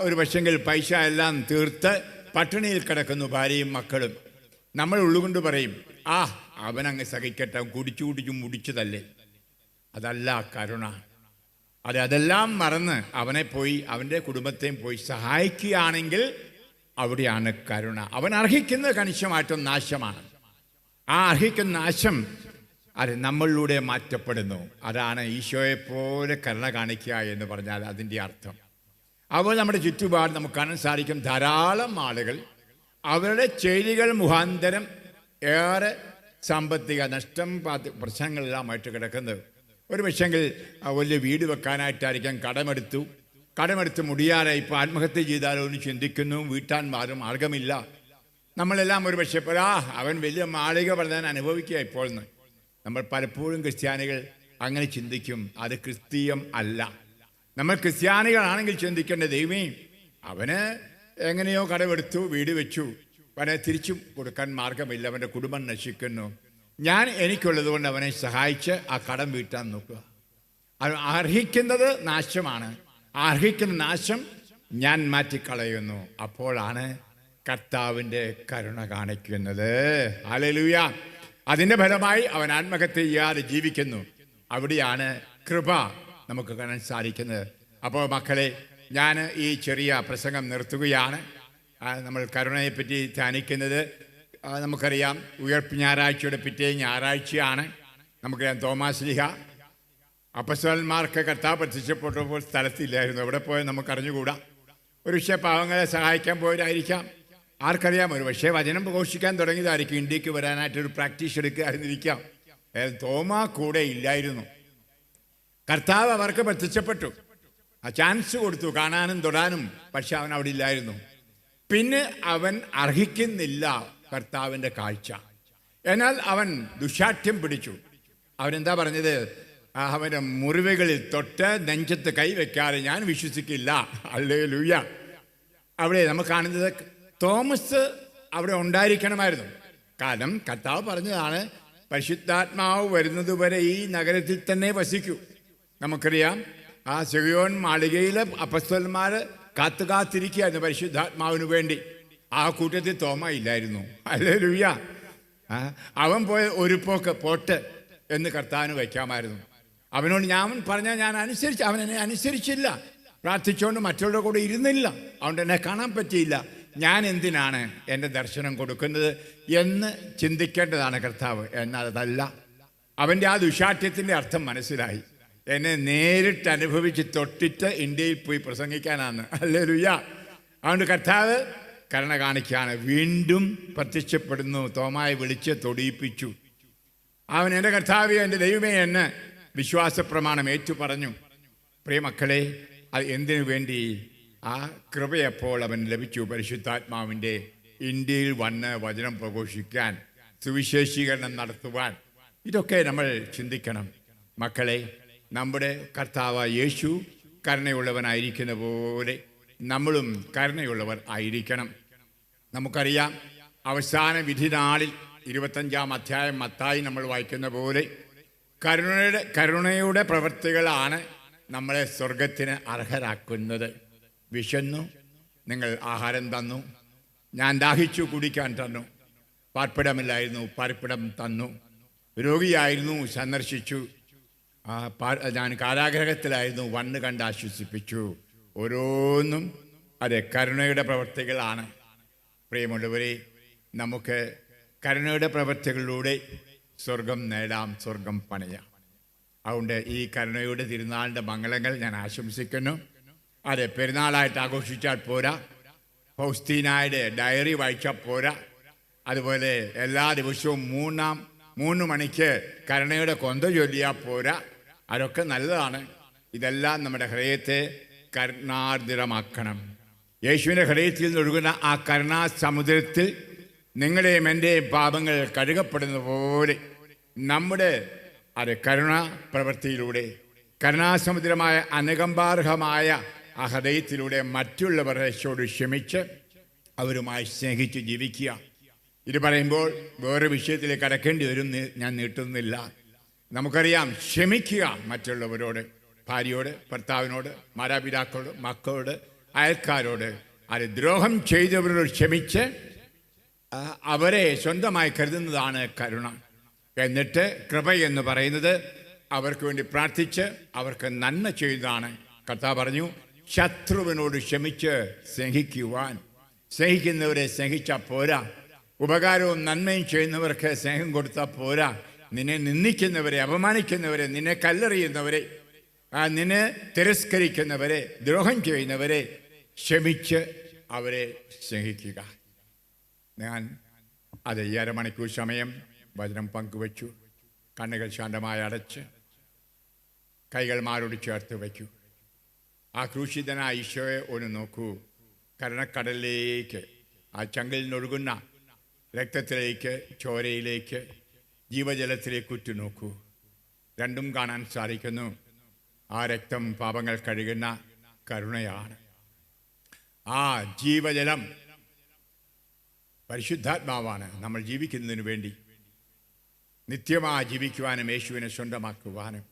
ഒരു പക്ഷെങ്കിൽ പൈസ എല്ലാം തീർത്ത് പട്ടിണിയിൽ കിടക്കുന്നു, ഭാര്യയും മക്കളും. നമ്മൾ ഉള്ളുകൊണ്ട് പറയും, അവനങ്ങ് സഹിക്കട്ടെ, കുടിച്ചു മുടിച്ചതല്ലേ. അതല്ല കരുണ. അതെല്ലാം മറന്ന് അവൻ്റെ കുടുംബത്തെയും പോയി സഹായിക്കുകയാണെങ്കിൽ അവിടെയാണ് കരുണ. അവൻ അർഹിക്കുന്ന കണിശമായിട്ടും നാശമാണ്. ആ അർഹിക്കുന്ന നാശം നമ്മളിലൂടെ മാറ്റപ്പെടുന്നു. അതാണ് ഈശോയെപ്പോലെ കരുണ കാണിക്കുക എന്ന് പറഞ്ഞാൽ അതിൻ്റെ അർത്ഥം. അപ്പോൾ നമ്മുടെ ചുറ്റുപാട് നമുക്ക് കാണാൻ സാധിക്കും, ധാരാളം ആളുകൾ അവരുടെ ചെയ്തികൾ മുഖാന്തരം ഏറെ സാമ്പത്തിക നഷ്ടം പ്രശ്നങ്ങളെല്ലാമായിട്ട് കിടക്കുന്നത്. ഒരു പക്ഷെങ്കിൽ വലിയ വീട് വെക്കാനായിട്ടായിരിക്കാം കടമെടുത്ത് മുടിയാതെ ഇപ്പോൾ ആത്മഹത്യ ചെയ്താലോ എന്ന് ചിന്തിക്കുന്നു. വീട്ടാൻ മാർഗമില്ല. നമ്മളെല്ലാം ഒരു പക്ഷേ അവൻ വലിയ മാളിക പറഞ്ഞാൽ അനുഭവിക്കുക ഇപ്പോൾ എന്ന്. നമ്മൾ പലപ്പോഴും ക്രിസ്ത്യാനികൾ അങ്ങനെ ചിന്തിക്കും. അത് ക്രിസ്തീയം അല്ല. നമ്മൾ ക്രിസ്ത്യാനികളാണെങ്കിൽ ചിന്തിക്കേണ്ട, ദൈവമേ, അവന് എങ്ങനെയോ കടമെടുത്തു, വീട് വെച്ചു, അവനെ തിരിച്ചു കൊടുക്കാൻ മാർഗമില്ല, അവൻ്റെ കുടുംബം നശിക്കുന്നു. ഞാൻ എനിക്കുള്ളത് കൊണ്ട് അവനെ സഹായിച്ച് ആ കടം വീട്ടാൻ നോക്കുക. അത് അർഹിക്കുന്നത് നാശമാണ്. അർഹിക്കുന്ന നാശം ഞാൻ മാറ്റിക്കളയുന്നു. അപ്പോഴാണ് കർത്താവിൻ്റെ കരുണ കാണിക്കുന്നത്. ഹല്ലേലൂയ. അതിൻ്റെ ഫലമായി അവൻ ആത്മഹത്യ ചെയ്യാതെ ജീവിക്കുന്നു. അവിടെയാണ് കൃപ നമുക്ക് കാണാൻ സാധിക്കുന്നത്. അപ്പോൾ മക്കളെ, ഞാൻ ഈ ചെറിയ പ്രസംഗം നിർത്തുകയാണ്. നമ്മൾ കരുണയെപ്പറ്റി ധ്യാനിക്കുന്നത് നമുക്കറിയാം. ഉയർപ്പ് ഞായറാഴ്ചയുടെ പിറ്റേ ഞായറാഴ്ചയാണ്. നമുക്കറിയാം, തോമാശ്ലീഹ അപ്പസ്തലന്മാർക്ക് കർത്താവ് പ്രത്യക്ഷപ്പെട്ടപ്പോൾ സ്ഥലത്തില്ലായിരുന്നു. എവിടെ പോയാൽ നമുക്കറിഞ്ഞുകൂടാ. ഒരു പക്ഷേ പാവങ്ങളെ സഹായിക്കാൻ പോയതായിരിക്കാം, ആർക്കറിയാം. ഒരു പക്ഷേ വചനം പ്രഘോഷിക്കാൻ തുടങ്ങിയതായിരിക്കും, ഇന്ത്യക്ക് വരാനായിട്ടൊരു പ്രാക്ടീസ് എടുക്കുകയായിരുന്നിരിക്കാം. തോമ കൂടെ ഇല്ലായിരുന്നു. കർത്താവ് അവർക്ക് പ്രത്യക്ഷപ്പെട്ടു, ആ ചാൻസ് കൊടുത്തു കാണാനും തൊടാനും. പക്ഷെ അവൻ അവിടെ ഇല്ലായിരുന്നു. പിന്നെ അവൻ അർഹിക്കുന്നില്ല കർത്താവിൻ്റെ കാഴ്ച. എന്നാൽ അവൻ ദുശാഠ്യം പിടിച്ചു. അവനെന്താ പറഞ്ഞത്? അവൻ്റെ മുറിവുകളിൽ തൊട്ട് നെഞ്ചത്ത് കൈവയ്ക്കാതെ ഞാൻ വിശ്വസിക്കില്ല. ഹല്ലേലൂയ. അവിടെ നമുക്ക് കാണുന്നത് തോമസ് അവിടെ ഉണ്ടായിരിക്കണമായിരുന്നു. കാരണം കർത്താവ് പറഞ്ഞതാണ്, പരിശുദ്ധാത്മാവ് വരുന്നതുവരെ ഈ നഗരത്തിൽ തന്നെ വസിക്കൂ. നമുക്കറിയാം, ആ സിയോൻ മാളികയിലെ അപ്പസ്തലന്മാർ കാത്തിരിക്കുകയായിരുന്നു പരിശുദ്ധാത്മാവിന് വേണ്ടി. ആ കൂട്ടത്തിൽ തോമ ഇല്ലായിരുന്നു. ഹല്ലേലൂയ. അവൻ പോയ ഒരു പോട്ട് എന്ന് കർത്താവിന് വയ്ക്കാമായിരുന്നു. അവനോട് ഞാൻ പറഞ്ഞാൽ ഞാൻ അനുസരിച്ച്, അവൻ എന്നെ അനുസരിച്ചില്ല. പ്രാർത്ഥിച്ചുകൊണ്ട് മറ്റുള്ളവരുടെ കൂടെ ഇരുന്നില്ല. അതുകൊണ്ട് എന്നെ കാണാൻ പറ്റിയില്ല. ഞാൻ എന്തിനാണ് എൻ്റെ ദർശനം കൊടുക്കുന്നത് എന്ന് ചിന്തിക്കേണ്ടതാണ് കർത്താവ്. എന്നാൽ അതല്ല, അവൻ്റെ ആ ദുശാഠ്യത്തിൻ്റെ അർത്ഥം മനസ്സിലായി. എന്നെ നേരിട്ട് അനുഭവിച്ച് തൊട്ടിട്ട് ഇന്ത്യയിൽ പോയി പ്രസംഗിക്കാനാണ്. ഹല്ലേലൂയ. അതുകൊണ്ട് കർത്താവ് കരുണ കാണിക്കുകയാണ്. വീണ്ടും പ്രത്യക്ഷപ്പെടുന്നു. തോമായെ വിളിച്ച് തൊടിയിപ്പിച്ചു. അവൻ എൻ്റെ കർത്താവേ, എൻ്റെ ദൈവമേ എന്ന് വിശ്വാസപ്രമാണം ഏറ്റു പറഞ്ഞു. പ്രിയമക്കളെ, അത് എന്തിനു വേണ്ടി? ആ കൃപയപ്പോൾ അവൻ ലഭിച്ചു. പരിശുദ്ധാത്മാവിൻ്റെ ഇന്ത്യയിൽ വന്ന് വചനം പ്രഘോഷിക്കാൻ, സുവിശേഷീകരണം നടത്തുവാൻ. ഇതൊക്കെ നമ്മൾ ചിന്തിക്കണം. മക്കളെ, നമ്മുടെ കർത്താവ് യേശു കരുണയുള്ളവനായിരിക്കുന്ന പോലെ നമ്മളും കരുണയുള്ളവർ ആയിരിക്കണം. നമുക്കറിയാം, അവസാന വിധി നാളിൽ 25-ാം അധ്യായം മത്തായി നമ്മൾ വായിക്കുന്ന പോലെ കരുണയുടെ പ്രവൃത്തികളാണ് നമ്മളെ സ്വർഗത്തിന് അർഹരാക്കുന്നത്. വിശന്നു, നിങ്ങൾ ആഹാരം തന്നു. ഞാൻ ദാഹിച്ചു, കുടിക്കാൻ തന്നു. പാർപ്പിടമില്ലായിരുന്നു, പാർപ്പിടം തന്നു. രോഗിയായിരുന്നു, സന്ദർശിച്ചു. ഞാൻ കാരാഗ്രഹത്തിലായിരുന്നു, വന്ന് കണ്ട് ആശ്വസിപ്പിച്ചു. ഓരോന്നും അതെ കരുണയുടെ പ്രവൃത്തികളാണ്. പ്രിയമുള്ളവരെ, നമുക്ക് കരുണയുടെ പ്രവൃത്തികളിലൂടെ സ്വർഗം നേടാം, സ്വർഗം പണിയാം. അതുകൊണ്ട് ഈ കരുണയുടെ തിരുനാളിൻ്റെ മംഗളങ്ങൾ ഞാൻ ആശംസിക്കുന്നു. അതെ, പെരുന്നാളായിട്ട് ആഘോഷിച്ചാൽ പോരാ, ഫൗസ്തീനായുടെ ഡയറി വായിച്ചാൽ പോരാ, അതുപോലെ എല്ലാ ദിവസവും 3 മണിക്ക് കരുണയുടെ കൊന്ത ചൊല്ലിയാൽ പോരാ. അതൊക്കെ നല്ലതാണ്. ഇതെല്ലാം നമ്മുടെ ഹൃദയത്തെ കരുണാർദ്രമാക്കണം. യേശുവിൻ്റെ ഹൃദയത്തിൽ നിന്നൊഴുകുന്ന ആ കരുണാസമുദ്രത്തിൽ നിങ്ങളുടെയും എൻ്റെയും പാപങ്ങൾ കഴുകപ്പെടുന്ന പോലെ നമ്മുടെ കരുണ പ്രവൃത്തിയിലൂടെ, കരുണാസമുദ്രമായ അനുകമ്പാർഹമായ ആ ഹൃദയത്തിലൂടെ മറ്റുള്ളവരോട് ക്ഷമിച്ച് അവരുമായി സ്നേഹിച്ച് ജീവിക്കുക. ഇത് പറയുമ്പോൾ വേറെ വിഷയത്തിലേക്ക് കടക്കേണ്ടി വരും, ഞാൻ നീട്ടുന്നില്ല. നമുക്കറിയാം, ക്ഷമിക്കുക മറ്റുള്ളവരോട്, ഭാര്യയോട്, ഭർത്താവിനോട്, മാതാപിതാക്കളോട്, മക്കളോട്, അയൽക്കാരോട്. അത് ദ്രോഹം ചെയ്തവരോട് ക്ഷമിച്ച് അവരെ സ്വന്തമായി കരുതുന്നതാണ് കരുണ. എന്നിട്ട് കൃപ എന്ന് പറയുന്നത് അവർക്ക് വേണ്ടി പ്രാർത്ഥിച്ച് അവർക്ക് നന്മ ചെയ്തതാണ്. കർത്താവ് പറഞ്ഞു, ശത്രുവിനോട് ക്ഷമിച്ച് സ്നേഹിക്കുവാൻ. സ്നേഹിക്കുന്നവരെ സ്നേഹിച്ചാൽ പോരാ, ഉപകാരവും നന്മയും ചെയ്യുന്നവർക്ക് സ്നേഹം കൊടുത്താൽ പോരാ. നിന്നെ നിന്ദിക്കുന്നവരെ, അപമാനിക്കുന്നവരെ, നിന്നെ കല്ലെറിയുന്നവരെ, നിന്നെ തിരസ്കരിക്കുന്നവരെ, ദ്രോഹം ചെയ്യുന്നവരെ ക്ഷമിച്ച് അവരെ സ്നേഹിക്കുക. ഞാൻ അത് 1/2 മണിക്കൂർ സമയം വചനം പങ്കുവച്ചു. കണ്ണുകൾ ശാന്തമായി അടച്ച് കൈകൾ മാറോട് ചേർത്ത് വയ്ക്കൂ. ആ ക്രൂശിതനായ ഈശോയെ ഒന്ന് നോക്കൂ. കരുണക്കടലിലേക്ക്, ആ ചങ്കിൽ നിന്നൊഴുകുന്ന രക്തത്തിലേക്ക്, ചോരയിലേക്ക്, ജീവജലത്തിലേക്ക് ഉറ്റുനോക്കൂ. രണ്ടും കാണാൻ സാധിക്കുന്നു. ആ രക്തം പാപങ്ങൾ കഴുകുന്ന കരുണയാണ്. ആ ജീവജലം പരിശുദ്ധാത്മാവാണ്. നമ്മൾ ജീവിക്കുന്നതിന് വേണ്ടി നിത്യമായി ജീവിക്കുവാനും യേശുവിനെ സ്വന്തമാക്കുവാനും.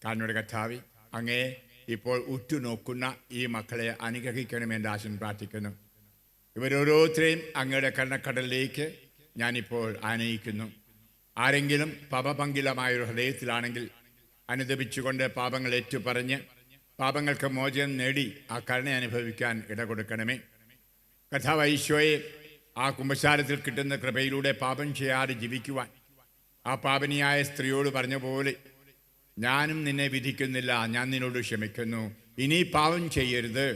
കാരണയുടെ കർത്താവേ, അങ്ങേ ഇപ്പോൾ ഉറ്റുനോക്കുന്ന ഈ മക്കളെ അനുഗ്രഹിക്കണമെന്ന് ആശം പ്രാർത്ഥിക്കുന്നു. ഇവരോരോരുത്തരെയും അങ്ങയുടെ കരുണക്കടലിലേക്ക് ഞാനിപ്പോൾ ആനയിക്കുന്നു. ആരെങ്കിലും പാപപങ്കിലമായൊരു ഹൃദയത്തിലാണെങ്കിൽ അനുദപിച്ചുകൊണ്ട് പാപങ്ങൾ ഏറ്റുപറഞ്ഞ് പാപങ്ങൾക്ക് മോചനം നേടി ആ കരുണ അനുഭവിക്കാൻ ഇടകൊടുക്കണമേ. കർത്താവ് ഈശോയെ, ആ കുമ്പസാരത്തിൽ കിട്ടുന്ന കൃപയിലൂടെ പാപം ചെയ്യാതെ ജീവിക്കുവാൻ ആ പാപനിയായ സ്ത്രീയോട് പറഞ്ഞ പോലെ, ഞാനും നിന്നെ വിധിക്കുന്നില്ല, ഞാൻ നിന്നോട് ക്ഷമിക്കുന്നു, ഇനി പാപം ചെയ്യരുത്.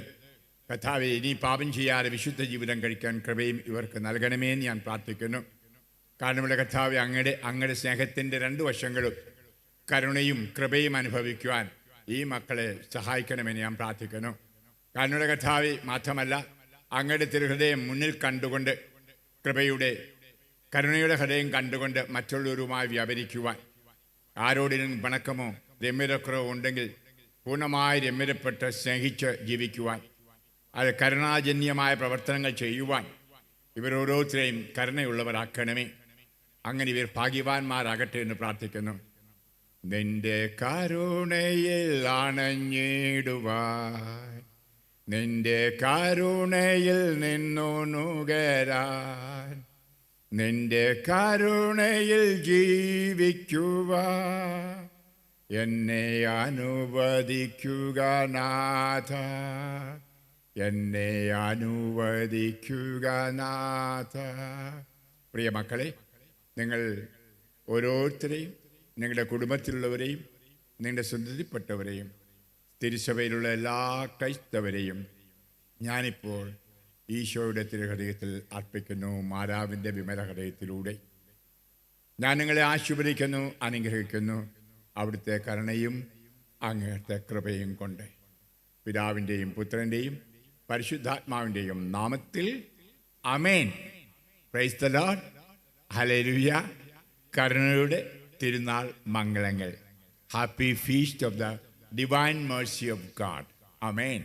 കർത്താവേ, ഇനി പാപം ചെയ്യാതെ വിശുദ്ധ ജീവിതം കഴിക്കാൻ കൃപയും ഇവർക്ക് നൽകണമേ എന്ന് ഞാൻ പ്രാർത്ഥിക്കുന്നു. കാരണം ഇവിടെ കർത്താവേ, അങ്ങയുടെ സ്നേഹത്തിൻ്റെ 2 വശങ്ങളും കരുണയും കൃപയും അനുഭവിക്കുവാൻ ഈ മക്കളെ സഹായിക്കണമെന്ന് ഞാൻ പ്രാർത്ഥിക്കുന്നു. കരുണയുടെ കർത്താവേ, മാത്രമല്ല അങ്ങയുടെ തിരുഹൃദയം മുന്നിൽ കണ്ടുകൊണ്ട്, കൃപയുടെ കരുണയുടെ ഹൃദയം കണ്ടുകൊണ്ട് മറ്റുള്ളവരുമായി വ്യാപരിക്കുവാൻ, ആരോടിനും പിണക്കമോ രമ്യതക്കുറവോ ഉണ്ടെങ്കിൽ പൂർണ്ണമായി രമ്യതപ്പെട്ട് സ്നേഹിച്ച് ജീവിക്കുവാൻ, അത് കരുണാജന്യമായ പ്രവർത്തനങ്ങൾ ചെയ്യുവാൻ ഇവരോരോരുത്തരെയും കരുണയുള്ളവരാക്കണമേ. അങ്ങനെ ഇവർ ഭാഗ്യവാന്മാരാകട്ടെ എന്ന് പ്രാർത്ഥിക്കുന്നു. നിന്റെ കരുണയിൽ അണഞ്ഞിടുവാൻ, നിന്റെ കരുണയിൽ നിന്നു നുകരാൻ, നിന്റെ കരുണയിൽ ജീവിക്കുവാൻ എന്നെ അനുവദിക്കുക നാഥ, എന്നെ അനുവദിക്കുക നാഥ. പ്രിയ മക്കളെ, നിങ്ങൾ ഓരോരുത്തരെയും, നിങ്ങളുടെ കുടുംബത്തിലുള്ളവരെയും, നിങ്ങളുടെ സ്വന്തത്തിൽപ്പെട്ടവരെയും, തിരുസഭയിലുള്ള എല്ലാ ക്രൈസ്തവരെയും ഞാനിപ്പോൾ ഈശോയുടെ തിരുഹൃദയത്തിൽ അർപ്പിക്കുന്നു. മാതാവിൻ്റെ വിമല ഹൃദയത്തിലൂടെ ഞാൻ നിങ്ങളെ ആശീർവദിക്കുന്നു, അനുഗ്രഹിക്കുന്നു. അവിടുത്തെ കരുണയും അങ്ങേത്തെ കൃപയും കൊണ്ട് പിതാവിൻ്റെയും പുത്രൻ്റെയും പരിശുദ്ധാത്മാവിൻ്റെയും നാമത്തിൽ ആമേൻ. Praise the lord. ഹല്ലേലൂയ. കരുണയുടെ തിരുനാൾ മംഗളങ്ങൾ. Happy feast of the divine mercy of God. Amen.